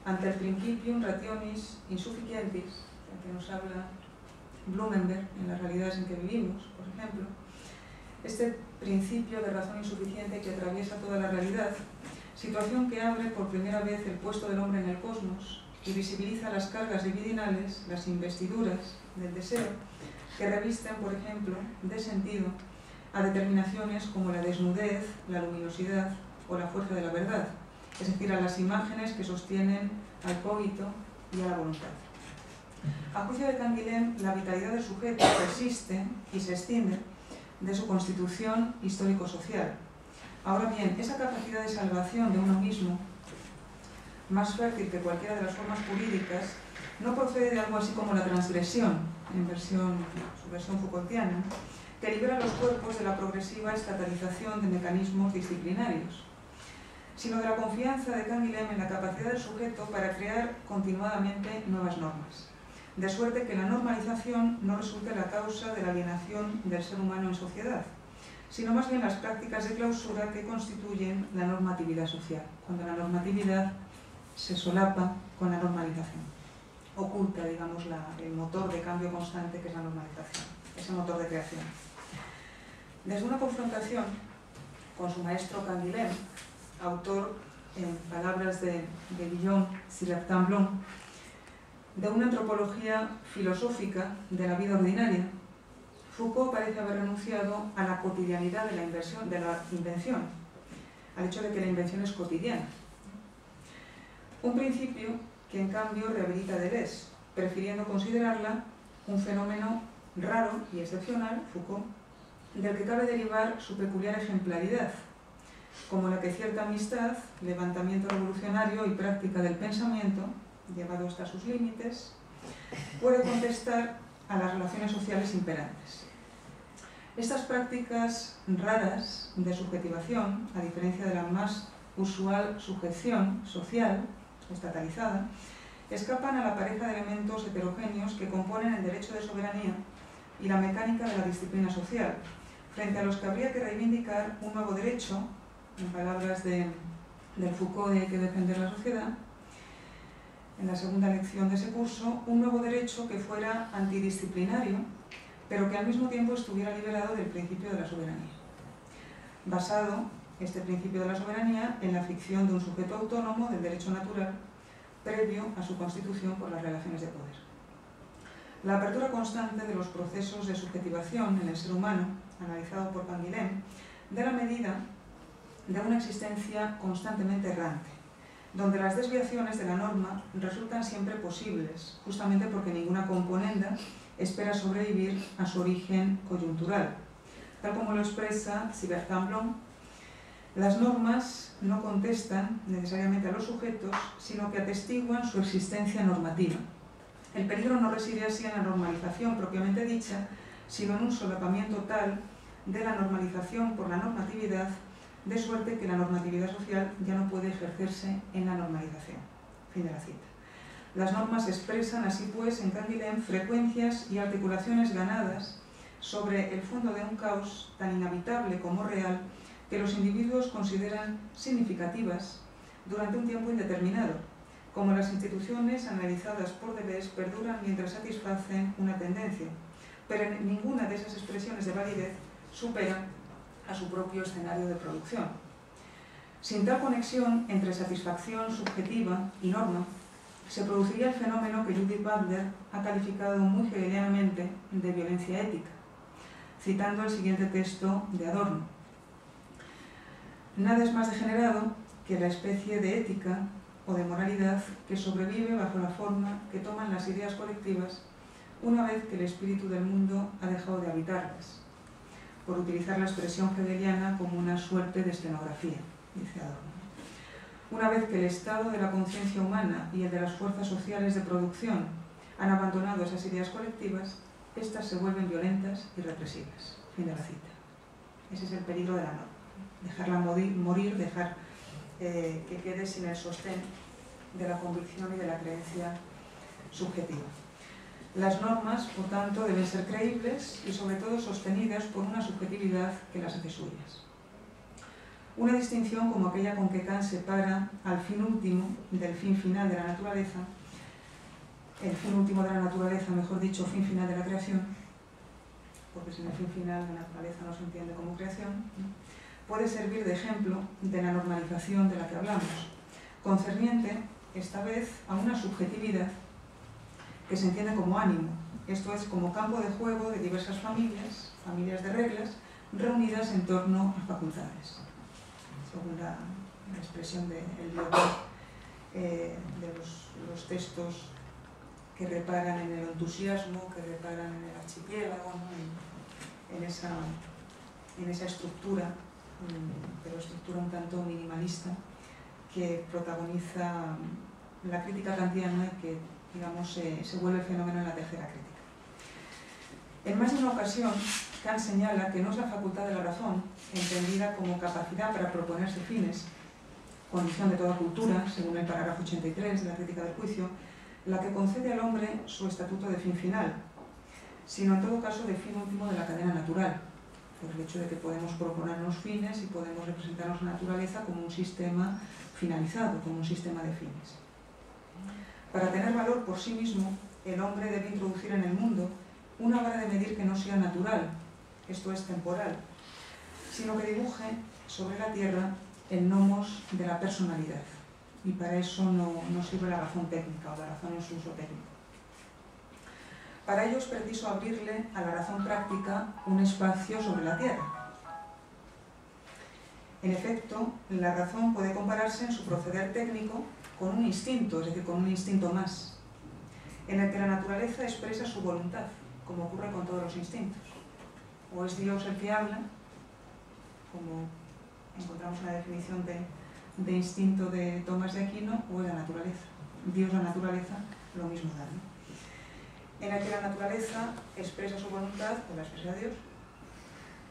ante el principium rationis insufficientis, del que nos habla Blumenberg en las realidades en que vivimos, por ejemplo. Este principio de razón insuficiente que atraviesa toda la realidad, situación que abre por primera vez el puesto del hombre en el cosmos y visibiliza las cargas libidinales, las investiduras del deseo, que revisten, por ejemplo, de sentido a determinaciones como la desnudez, la luminosidad o la fuerza de la verdad, es decir, a las imágenes que sostienen al cogito y a la voluntad. A juicio de Canguilhem, la vitalidad del sujeto persiste y se extiende de su constitución histórico-social. Ahora bien, esa capacidad de salvación de uno mismo, más fértil que cualquiera de las formas jurídicas, no procede de algo así como la transgresión, en su versión Foucaultiana, que libera a los cuerpos de la progresiva estatalización de mecanismos disciplinarios, sino de la confianza de Canguilhem en la capacidad del sujeto para crear continuadamente nuevas normas, de suerte que la normalización no resulte la causa de la alienación del ser humano en sociedad, sino más bien las prácticas de clausura que constituyen la normatividad social, cuando la normatividad se solapa con la normalización, oculta, digamos, el motor de cambio constante que es la normalización, ese motor de creación. Desde una confrontación con su maestro Canguilhem, autor, en palabras de Guillaume Sillertin-Blom, de una antropología filosófica de la vida ordinaria, Foucault parece haber renunciado a la cotidianidad de la invención, al hecho de que la invención es cotidiana. Un principio que en cambio rehabilita Deleuze, prefiriendo considerarla un fenómeno raro y excepcional, Foucault, del que cabe derivar su peculiar ejemplaridad, como la que cierta amistad, levantamiento revolucionario y práctica del pensamiento, llevado hasta sus límites, puede contestar a las relaciones sociales imperantes. Estas prácticas raras de subjetivación, a diferencia de la más usual sujeción social, estatalizada, escapan a la pareja de elementos heterogéneos que componen el derecho de soberanía y la mecánica de la disciplina social, frente a los que habría que reivindicar un nuevo derecho, en palabras del Foucault de Hay que defender la sociedad, en la segunda lección de ese curso, un nuevo derecho que fuera antidisciplinario, pero que al mismo tiempo estuviera liberado del principio de la soberanía. Basado, este principio de la soberanía, en la ficción de un sujeto autónomo del derecho natural, previo a su constitución por las relaciones de poder. La apertura constante de los procesos de subjetivación en el ser humano, analizado por Canguilhem, da la medida de una existencia constantemente errante, donde las desviaciones de la norma resultan siempre posibles, justamente porque ninguna componenda espera sobrevivir a su origen coyuntural, tal como lo expresa Sillertin-Blom Las normas no contestan necesariamente a los sujetos, sino que atestiguan su existencia normativa. El peligro no reside así en la normalización propiamente dicha, sino en un solapamiento tal de la normalización por la normatividad, de suerte que la normatividad social ya no puede ejercerse en la normalización. Fin de la cita. Las normas expresan así pues en Canguilhem frecuencias y articulaciones ganadas sobre el fondo de un caos tan inhabitable como real que los individuos consideran significativas durante un tiempo indeterminado, como las instituciones analizadas por Deleuze perduran mientras satisfacen una tendencia, pero ninguna de esas expresiones de validez supera a su propio escenario de producción. Sin tal conexión entre satisfacción subjetiva y norma, se produciría el fenómeno que Judith Butler ha calificado muy hegelianamente de violencia ética, citando el siguiente texto de Adorno. Nada es más degenerado que la especie de ética o de moralidad que sobrevive bajo la forma que toman las ideas colectivas una vez que el espíritu del mundo ha dejado de habitarlas, por utilizar la expresión hegeliana como una suerte de escenografía, dice Adorno. Una vez que el estado de la conciencia humana y el de las fuerzas sociales de producción han abandonado esas ideas colectivas, éstas se vuelven violentas y represivas. Fin de la cita. Ese es el peligro de la norma. Dejarla morir, dejar que quede sin el sostén de la convicción y de la creencia subjetiva. Las normas, por tanto, deben ser creíbles y sobre todo sostenidas por una subjetividad que las hace suyas. Una distinción como aquella con que Kant separa al fin último del fin final de la naturaleza, el fin último de la naturaleza, mejor dicho, fin final de la creación, porque sin el fin final la naturaleza no se entiende como creación, puede servir de ejemplo de la normalización de la que hablamos, concerniente, esta vez, a una subjetividad que se entiende como ánimo, esto es, como campo de juego de diversas familias de reglas, reunidas en torno a facultades, según la expresión de los textos que reparan en el entusiasmo, que reparan en el archipiélago, ¿no? en esa estructura, pero estructura un tanto minimalista, que protagoniza la crítica kantiana y que, digamos, se vuelve fenómeno en la tercera crítica. En más de una ocasión, Kant señala que no es la facultad de la razón, entendida como capacidad para proponerse fines, condición de toda cultura, según el parágrafo 83 de la Crítica del Juicio, la que concede al hombre su estatuto de fin final, sino en todo caso de fin último de la cadena natural, por el hecho de que podemos proponernos fines y podemos representarnos la naturaleza como un sistema finalizado, como un sistema de fines. Para tener valor por sí mismo, el hombre debe introducir en el mundo una vara de medir que no sea natural, esto es temporal, sino que dibuje sobre la tierra el nomos de la personalidad. Y para eso no sirve la razón técnica o la razón en su uso técnico. Para ello es preciso abrirle a la razón práctica un espacio sobre la tierra. En efecto, la razón puede compararse en su proceder técnico con un instinto, es decir, con un instinto más, en el que la naturaleza expresa su voluntad, como ocurre con todos los instintos. O es Dios el que habla, como encontramos en la definición de instinto de Tomás de Aquino, o es la naturaleza. Dios, la naturaleza, lo mismo da, ¿no? En el que la naturaleza expresa su voluntad, o la expresa Dios,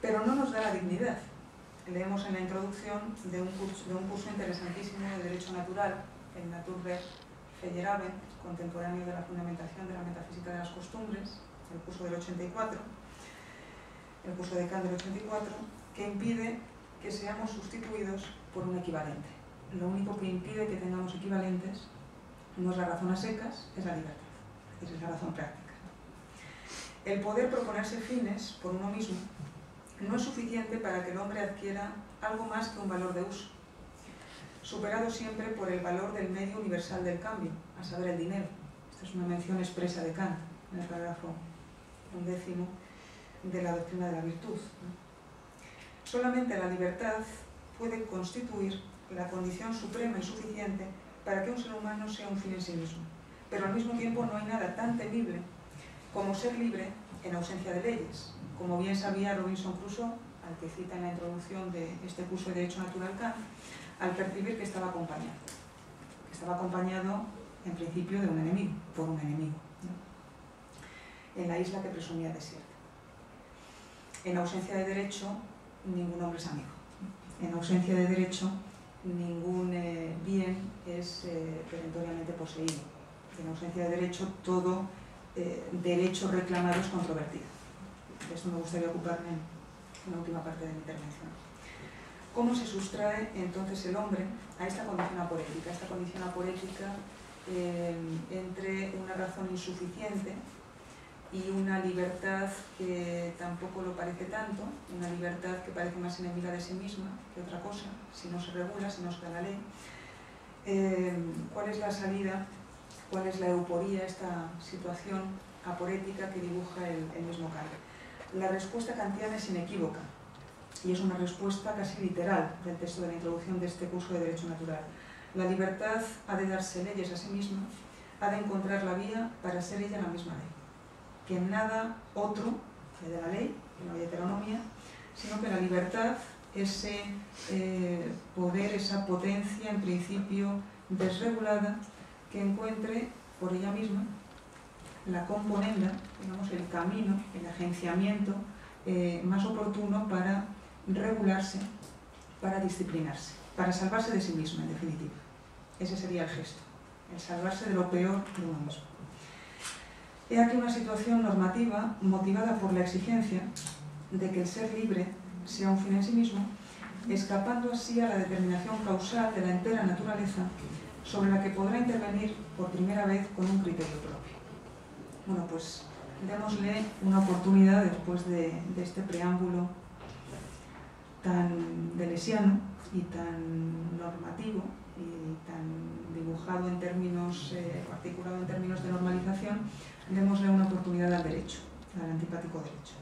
pero no nos da la dignidad. Leemos en la introducción de un curso interesantísimo de Derecho Natural, el Naturrecht Feyerabend, contemporáneo de la fundamentación de la metafísica de las costumbres, el curso del 84, el curso de Kant del 84, que impide que seamos sustituidos por un equivalente. Lo único que impide que tengamos equivalentes no es la razón a secas, es la libertad, es la razón práctica. El poder proponerse fines por uno mismo no es suficiente para que el hombre adquiera algo más que un valor de uso, superado siempre por el valor del medio universal del cambio, a saber, el dinero. Esta es una mención expresa de Kant en el parágrafo 11 de la doctrina de la virtud. Solamente la libertad puede constituir la condición suprema y suficiente para que un ser humano sea un fin en sí mismo. Pero al mismo tiempo no hay nada tan temible como ser libre en ausencia de leyes. Como bien sabía Robinson Crusoe, al que cita en la introducción de este curso de Derecho Natural Kant, al percibir que estaba acompañado. Que estaba acompañado, en principio, de un enemigo, por un enemigo, ¿no? En la isla que presumía desierta. En ausencia de derecho, ningún hombre es amigo. En ausencia de derecho, ningún bien es perentoriamente poseído. En ausencia de derecho, todo derecho reclamado es controvertido. De esto me gustaría ocuparme en la última parte de mi intervención. ¿Cómo se sustrae entonces el hombre a esta condición aporética? Esta condición aporética entre una razón insuficiente y una libertad que tampoco lo parece tanto, una libertad que parece más enemiga de sí misma que otra cosa, si no se regula, si no se da la ley. ¿Cuál es la salida? ¿Cuál es la euporía, esta situación aporética que dibuja el mismo Kant? La respuesta kantiana es inequívoca y es una respuesta casi literal del texto de la introducción de este curso de Derecho Natural. La libertad ha de darse leyes a sí misma, ha de encontrar la vía para ser ella la misma ley. Que nada otro le dé la ley, que no haya heteronomía, sino que la libertad, ese poder, esa potencia en principio desregulada, que encuentre por ella misma la componenda, digamos, el camino, el agenciamiento más oportuno para regularse, para disciplinarse, para salvarse de sí misma, en definitiva. Ese sería el gesto, el salvarse de lo peor de uno mismo. He aquí una situación normativa motivada por la exigencia de que el ser libre sea un fin en sí mismo, escapando así a la determinación causal de la entera naturaleza, sobre la que podrá intervenir por primera vez con un criterio propio. Bueno, pues démosle una oportunidad después de este preámbulo tan deleuziano y tan normativo y tan dibujado en términos, articulado en términos de normalización, démosle una oportunidad al derecho, al antipático derecho,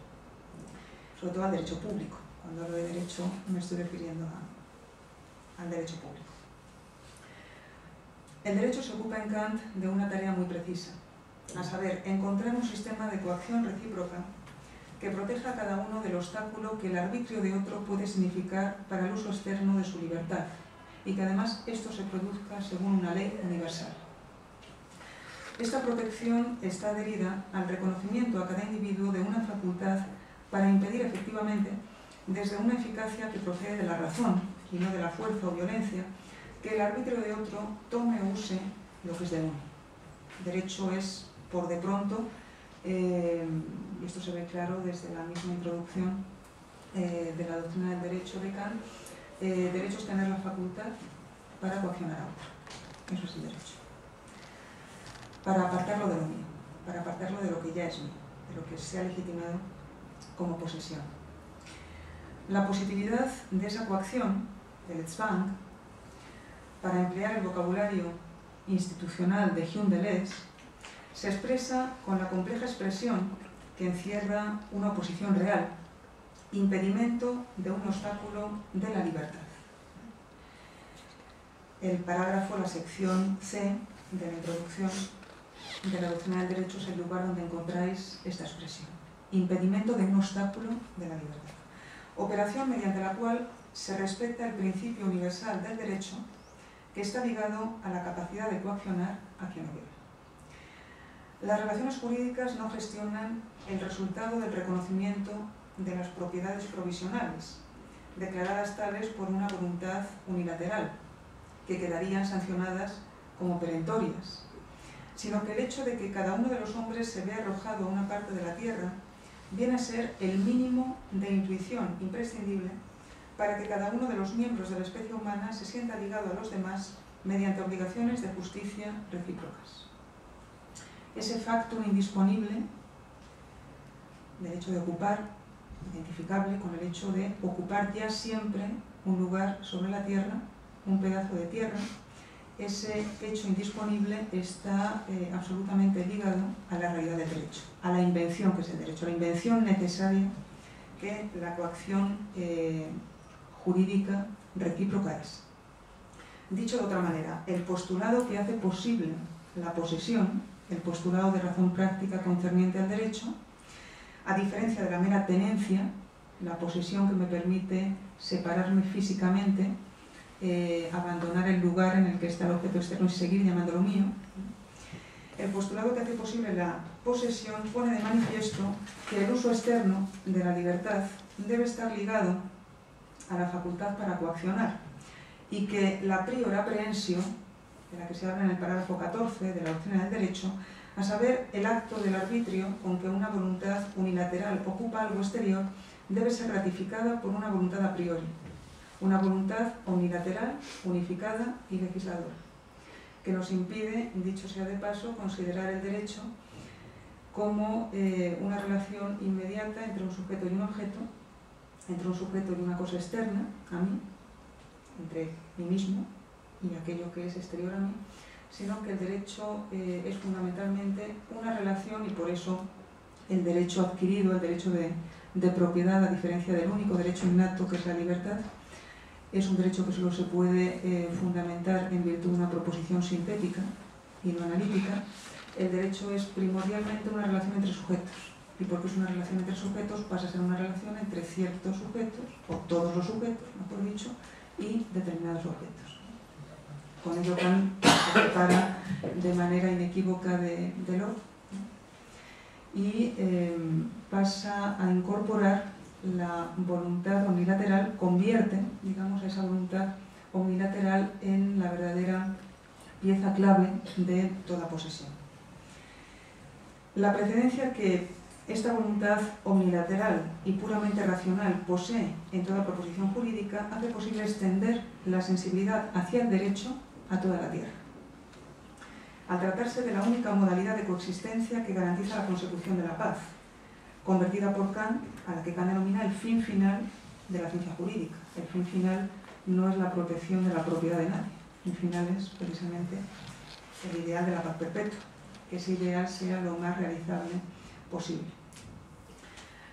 sobre todo al derecho público. Cuando hablo de derecho me estoy refiriendo al derecho público. El derecho se ocupa en Kant de una tarea muy precisa, a saber, encontrar un sistema de coacción recíproca que proteja a cada uno del obstáculo que el arbitrio de otro puede significar para el uso externo de su libertad, y que además esto se produzca según una ley universal. Esta protección está adherida al reconocimiento a cada individuo de una facultad para impedir efectivamente, desde una eficacia que procede de la razón y no de la fuerza o violencia, que el arbitrio de otro tome o use lo que es de uno. Derecho es, por de pronto, y esto se ve claro desde la misma introducción de la doctrina del derecho de Kant, derecho es tener la facultad para coaccionar a otro. Eso es el derecho. Para apartarlo de lo mío, para apartarlo de lo que ya es mío, de lo que se ha legitimado como posesión. La positividad de esa coacción, del Zwang, para emplear el vocabulario institucional de Hume Deleuze, se expresa con la compleja expresión que encierra una oposición real, impedimento de un obstáculo de la libertad. El parágrafo, la sección C de la introducción de la doctrina del derecho es el lugar donde encontráis esta expresión. Impedimento de un obstáculo de la libertad. Operación mediante la cual se respeta el principio universal del derecho, que está ligado a la capacidad de coaccionar a quien lo viola. Las relaciones jurídicas no gestionan el resultado del reconocimiento de las propiedades provisionales, declaradas tales por una voluntad unilateral, que quedarían sancionadas como perentorias, sino que el hecho de que cada uno de los hombres se vea arrojado a una parte de la tierra viene a ser el mínimo de intuición imprescindible para que cada uno de los miembros de la especie humana se sienta ligado a los demás mediante obligaciones de justicia recíprocas. Ese factum indisponible del hecho de ocupar, identificable con el hecho de ocupar ya siempre un lugar sobre la tierra, un pedazo de tierra, ese hecho indisponible está absolutamente ligado a la realidad del derecho, a la invención que es el derecho, a la invención necesaria que la coacción jurídica recíproca es. Dicho de otra manera, el postulado que hace posible la posesión, el postulado de razón práctica concerniente al derecho, a diferencia de la mera tenencia, la posesión que me permite separarme físicamente, abandonar el lugar en el que está el objeto externo y seguir llamándolo mío. El postulado que hace posible la posesión pone de manifiesto que el uso externo de la libertad debe estar ligado a la facultad para coaccionar y que la prior aprehensió, de la que se habla en el parágrafo 14 de la doctrina del derecho, a saber, el acto del arbitrio con que una voluntad unilateral ocupa algo exterior, debe ser ratificada por una voluntad a priori, una voluntad unilateral, unificada y legisladora, que nos impide, dicho sea de paso, considerar el derecho como una relación inmediata entre un sujeto y un objeto, entre un sujeto y una cosa externa a mí, entre mí mismo y aquello que es exterior a mí, sino que el derecho es fundamentalmente una relación, y por eso el derecho adquirido, el derecho de propiedad, a diferencia del único derecho innato que es la libertad, es un derecho que solo se puede fundamentar en virtud de una proposición sintética y no analítica. El derecho es primordialmente una relación entre sujetos, y porque es una relación entre sujetos pasa a ser una relación entre ciertos sujetos, o todos los sujetos, mejor dicho, y determinados objetos. Con ello Kant se separa de manera inequívoca del otro, ¿no? Y pasa a incorporar la voluntad unilateral, convierte, digamos, a esa voluntad unilateral en la verdadera pieza clave de toda posesión. La precedencia que esta voluntad unilateral y puramente racional posee en toda proposición jurídica hace posible extender la sensibilidad hacia el derecho a toda la tierra. Al tratarse de la única modalidad de coexistencia que garantiza la consecución de la paz, convertida por Kant, a la que Kant denomina el fin final de la ciencia jurídica. El fin final no es la protección de la propiedad de nadie. El fin final es precisamente el ideal de la paz perpetua, que ese ideal sea lo más realizable posible.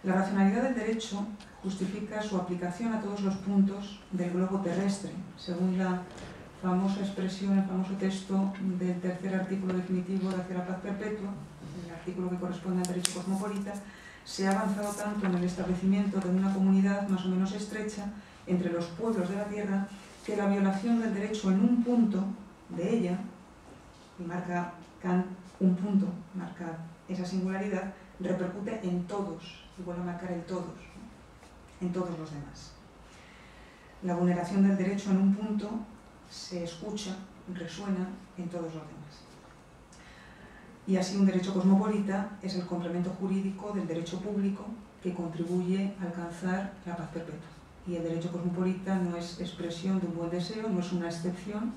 La racionalidad del derecho justifica su aplicación a todos los puntos del globo terrestre, según la famosa expresión, el famoso texto del tercer artículo definitivo de Hacia la paz perpetua, el artículo que corresponde al derecho cosmopolita. Se ha avanzado tanto en el establecimiento de una comunidad más o menos estrecha entre los pueblos de la tierra que la violación del derecho en un punto de ella, y marca Kant un punto, marca esa singularidad, repercute en todos, y vuelve a marcar el todos, ¿no? En todos los demás. La vulneración del derecho en un punto se escucha, resuena en todos los demás. Y así un derecho cosmopolita es el complemento jurídico del derecho público que contribuye a alcanzar la paz perpetua. Y el derecho cosmopolita no es expresión de un buen deseo, no es una excepción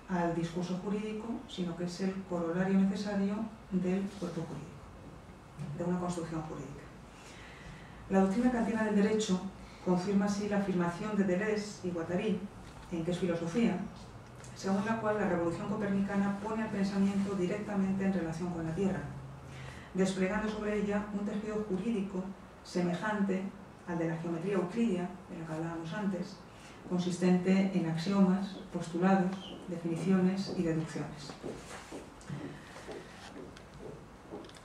al discurso jurídico, sino que es el corolario necesario del cuerpo jurídico, de una construcción jurídica. La doctrina kantiana del derecho confirma así la afirmación de Deleuze y Guattari, en que es filosofía, según la cual la revolución copernicana pone al pensamiento directamente en relación con la Tierra, desplegando sobre ella un tejido jurídico semejante al de la geometría euclidia, de la que hablábamos antes, consistente en axiomas, postulados, definiciones y deducciones.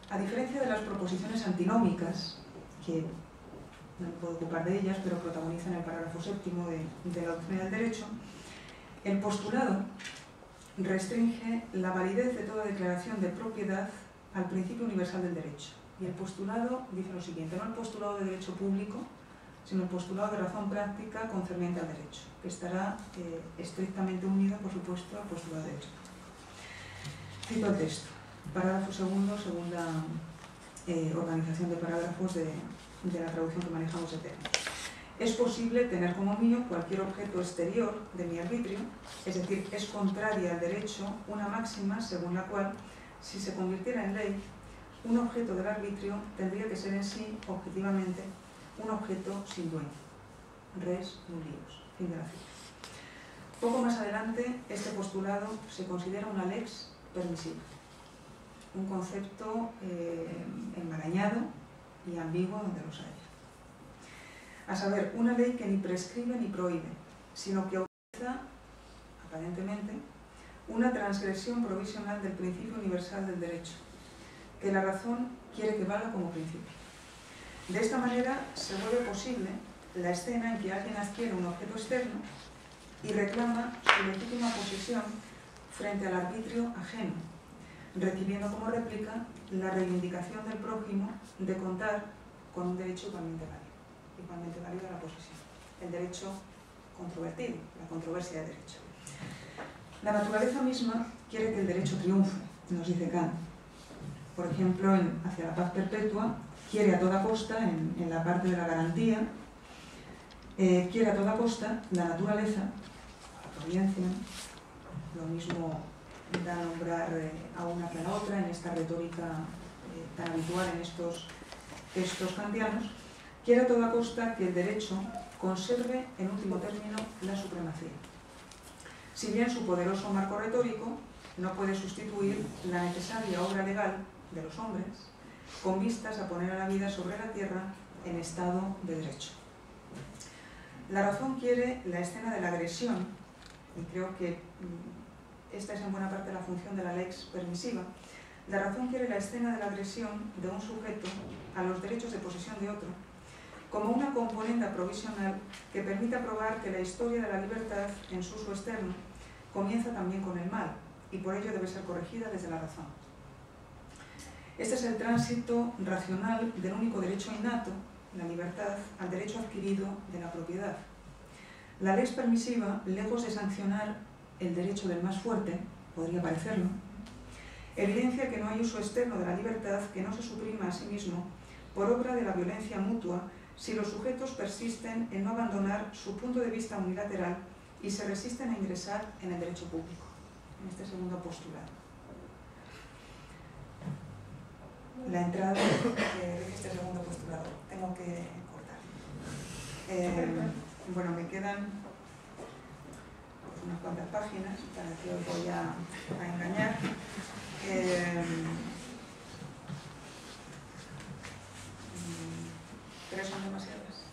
A diferencia de las proposiciones antinómicas, que no me puedo ocupar de ellas, pero protagonizan el parágrafo séptimo de la doctrina del derecho, el postulado restringe la validez de toda declaración de propiedad al principio universal del derecho. Y el postulado dice lo siguiente, no el postulado de derecho público, sino el postulado de razón práctica concerniente al derecho, que estará estrictamente unido, por supuesto, al postulado de derecho. Cito el texto, parágrafo segundo, segunda organización de parágrafos de la traducción que manejamos de términos. Es posible tener como mío cualquier objeto exterior de mi arbitrio, es decir, es contraria al derecho una máxima según la cual, si se convirtiera en ley, un objeto del arbitrio tendría que ser en sí, objetivamente, un objeto sin dueño. Res nullius. Fin de la cita. Poco más adelante, este postulado se considera una lex permisiva, un concepto enmarañado y ambiguo donde los haya. A saber, una ley que ni prescribe ni prohíbe, sino que autoriza, aparentemente, una transgresión provisional del principio universal del derecho, que la razón quiere que valga como principio. De esta manera se vuelve posible la escena en que alguien adquiere un objeto externo y reclama su legítima posesión frente al arbitrio ajeno, recibiendo como réplica la reivindicación del prójimo de contar con un derecho igualmente válido a la posesión, el derecho controvertido, la controversia de derecho. La naturaleza misma quiere que el derecho triunfe, nos dice Kant. Por ejemplo, Hacia la paz perpetua, quiere a toda costa, en la parte de la garantía, quiere a toda costa la naturaleza, la providencia, lo mismo da a nombrar a una que a la otra en esta retórica tan habitual en estos textos kantianos, quiere a toda costa que el derecho conserve en último término la supremacía. Si bien su poderoso marco retórico no puede sustituir la necesaria obra legal de los hombres con vistas a poner a la vida sobre la tierra en estado de derecho. La razón quiere la escena de la agresión, y creo que esta es en buena parte la función de la lex permisiva. La razón quiere la escena de la agresión de un sujeto a los derechos de posesión de otro como una componente provisional que permita probar que la historia de la libertad en su uso externo comienza también con el mal y por ello debe ser corregida desde la razón. Este es el tránsito racional del único derecho innato, la libertad, al derecho adquirido de la propiedad. La lex permisiva, lejos de sancionar el derecho del más fuerte, podría parecerlo, evidencia que no hay uso externo de la libertad que no se suprima a sí mismo por obra de la violencia mutua si los sujetos persisten en no abandonar su punto de vista unilateral y se resisten a ingresar en el derecho público, en este segundo postulado. La entrada de este segundo postulado, tengo que cortar. Bueno, me quedan unas cuantas páginas para que os voy a engañar. ¿Tres son demasiadas?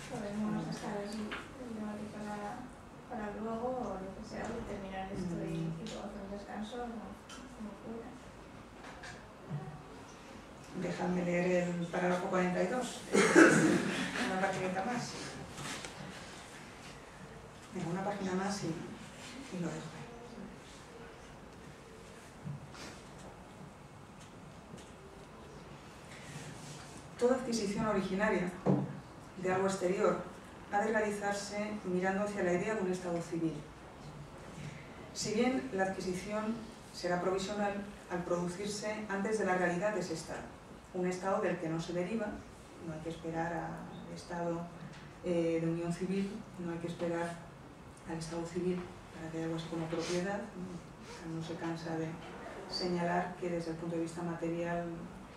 Podemos dejar el debate para luego o lo que sea, terminar esto y luego hacer un descanso, como fuera. Dejadme leer el parágrafo 42, una paginita más. Venga, una página más y lo dejo. Toda adquisición originaria de algo exterior ha de realizarse mirando hacia la idea de un estado civil. Si bien la adquisición será provisional al producirse antes de la realidad de ese estado, un estado del que no se deriva, no hay que esperar al estado de unión civil, no hay que esperar al estado civil para que haya algo así como propiedad, no se cansa de señalar que desde el punto de vista material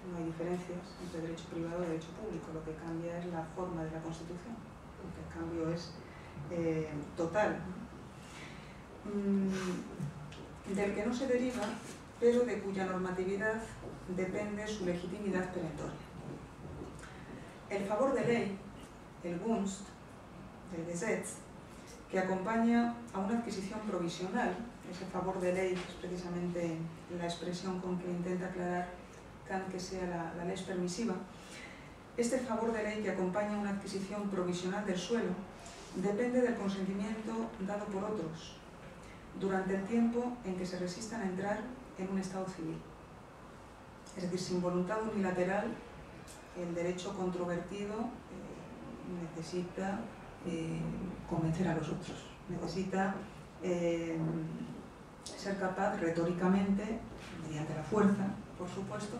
no hay diferencias entre derecho privado y derecho público, lo que cambia es la forma de la Constitución, porque el cambio es total, del que no se deriva, pero de cuya normatividad depende su legitimidad perentoria. El favor de ley, el Gunst, el Gesetz, que acompaña a una adquisición provisional, ese favor de ley es precisamente la expresión con que intenta aclarar Kant que sea la lex permisiva. Este favor de ley que acompaña una adquisición provisional del suelo depende del consentimiento dado por otros durante el tiempo en que se resistan a entrar en un estado civil. Es decir, sin voluntad unilateral, el derecho controvertido necesita convencer a los otros, necesita ser capaz retóricamente, mediante la fuerza, por supuesto,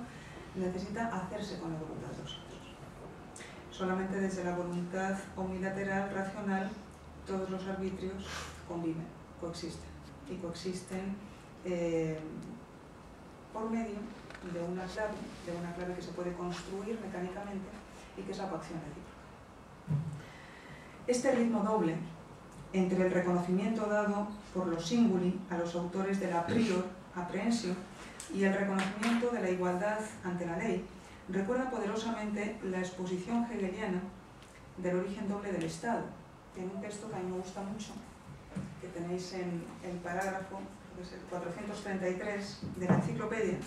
necesita hacerse con la voluntad de los otros. Solamente desde la voluntad unilateral, racional, todos los arbitrios conviven, coexisten, y coexisten por medio de una clave que se puede construir mecánicamente y que es la coacción recíproca. Este ritmo doble entre el reconocimiento dado por los singuli a los autores de la prior aprehensión y el reconocimiento de la igualdad ante la ley recuerda poderosamente la exposición hegeliana del origen doble del Estado, en un texto que a mí me gusta mucho, que tenéis en el parágrafo, que es el 433 de la enciclopedia,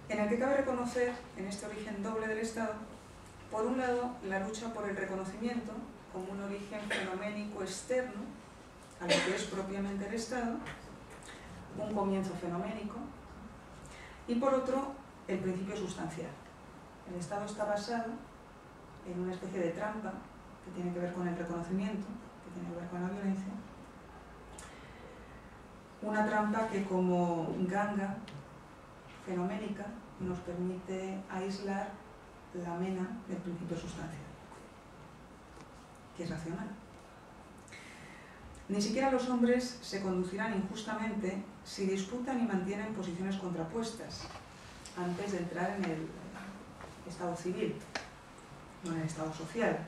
en el que cabe reconocer, en este origen doble del Estado, por un lado, la lucha por el reconocimiento como un origen fenoménico externo a lo que es propiamente el Estado, un comienzo fenoménico, y por otro, el principio sustancial. El Estado está basado en una especie de trampa que tiene que ver con el reconocimiento, que tiene que ver con la violencia, una trampa que como ganga fenoménica nos permite aislar la mena del principio sustancial, que es racional. Ni siquiera los hombres se conducirán injustamente si disputan y mantienen posiciones contrapuestas antes de entrar en el estado civil, no en el estado social.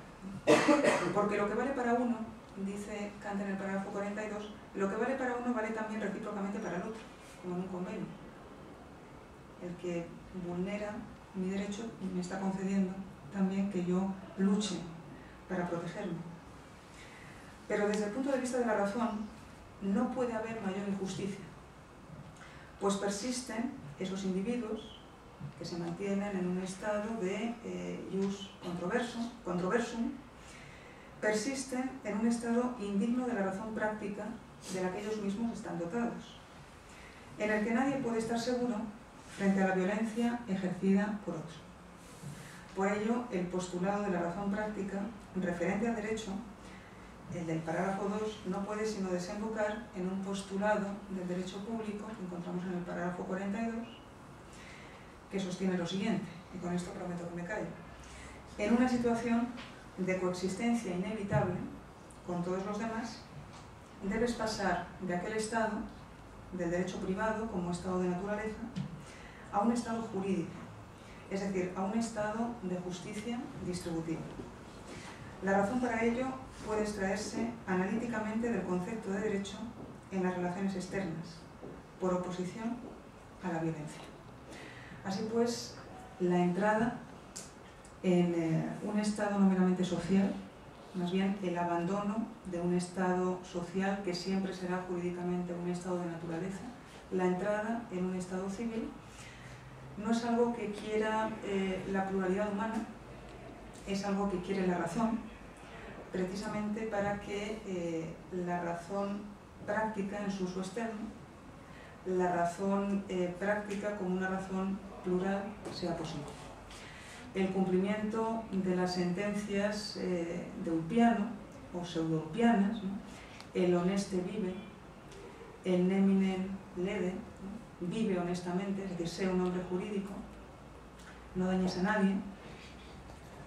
Porque lo que vale para uno, dice Kant en el parágrafo 42, lo que vale para uno vale también recíprocamente para el otro, como en un convenio. El que vulnera mi derecho me está concediendo también que yo luche para protegerme. Pero desde el punto de vista de la razón, no puede haber mayor injusticia, pues persisten esos individuos que se mantienen en un estado de ius controversum, persisten en un estado indigno de la razón práctica de la que ellos mismos están dotados, en el que nadie puede estar seguro frente a la violencia ejercida por otro. Por ello, el postulado de la razón práctica referente al derecho, el del parágrafo 2, no puede sino desembocar en un postulado del derecho público que encontramos en el parágrafo 42, que sostiene lo siguiente, y con esto prometo que me callo. En una situación de coexistencia inevitable con todos los demás, debes pasar de aquel estado, del derecho privado como estado de naturaleza, a un estado jurídico, es decir, a un estado de justicia distributiva. La razón para ello puede extraerse analíticamente del concepto de derecho en las relaciones externas, por oposición a la violencia. Así pues, la entrada en un estado no meramente social, más bien el abandono de un estado social que siempre será jurídicamente un estado de naturaleza, la entrada en un estado civil, no es algo que quiera la pluralidad humana, es algo que quiere la razón, precisamente para que la razón práctica en su uso externo, la razón práctica como una razón plural sea posible. El cumplimiento de las sentencias de Ulpiano, o pseudo-ulpianas, ¿no? El honeste vive, el nemine lede, ¿no? Vive honestamente, es decir, sea un hombre jurídico, no dañes a nadie,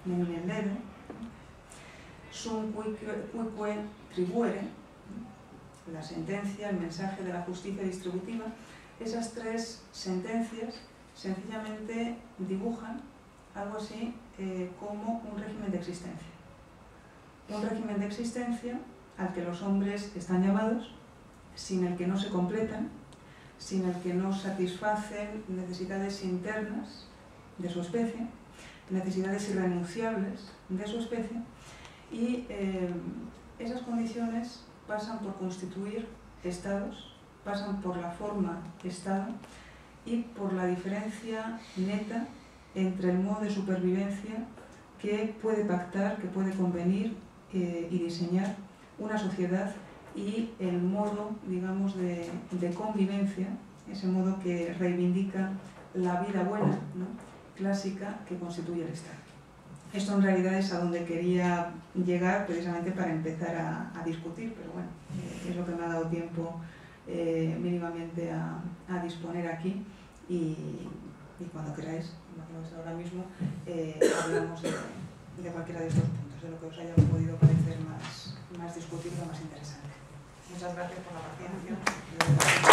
nemine lede, sum cuique tribuere, ¿no? La sentencia, el mensaje de la justicia distributiva. Esas tres sentencias sencillamente dibujan algo así como un régimen de existencia. Un régimen de existencia al que los hombres están llamados, sin el que no se completan, sin el que no satisfacen necesidades internas de su especie, necesidades irrenunciables de su especie, y esas condiciones pasan por constituir estados, pasan por la forma estado y por la diferencia neta entre el modo de supervivencia que puede pactar, que puede convenir y diseñar una sociedad y el modo, digamos, de convivencia, ese modo que reivindica la vida buena, ¿no? Clásica que constituye el Estado. Esto en realidad es a donde quería llegar precisamente para empezar a discutir, pero bueno, es lo que me ha dado tiempo mínimamente a disponer aquí y cuando queráis, imaginaos ahora mismo, hablamos de cualquiera de estos puntos, de lo que os haya podido parecer más discutible o más interesante. Muchas gracias por la paciencia.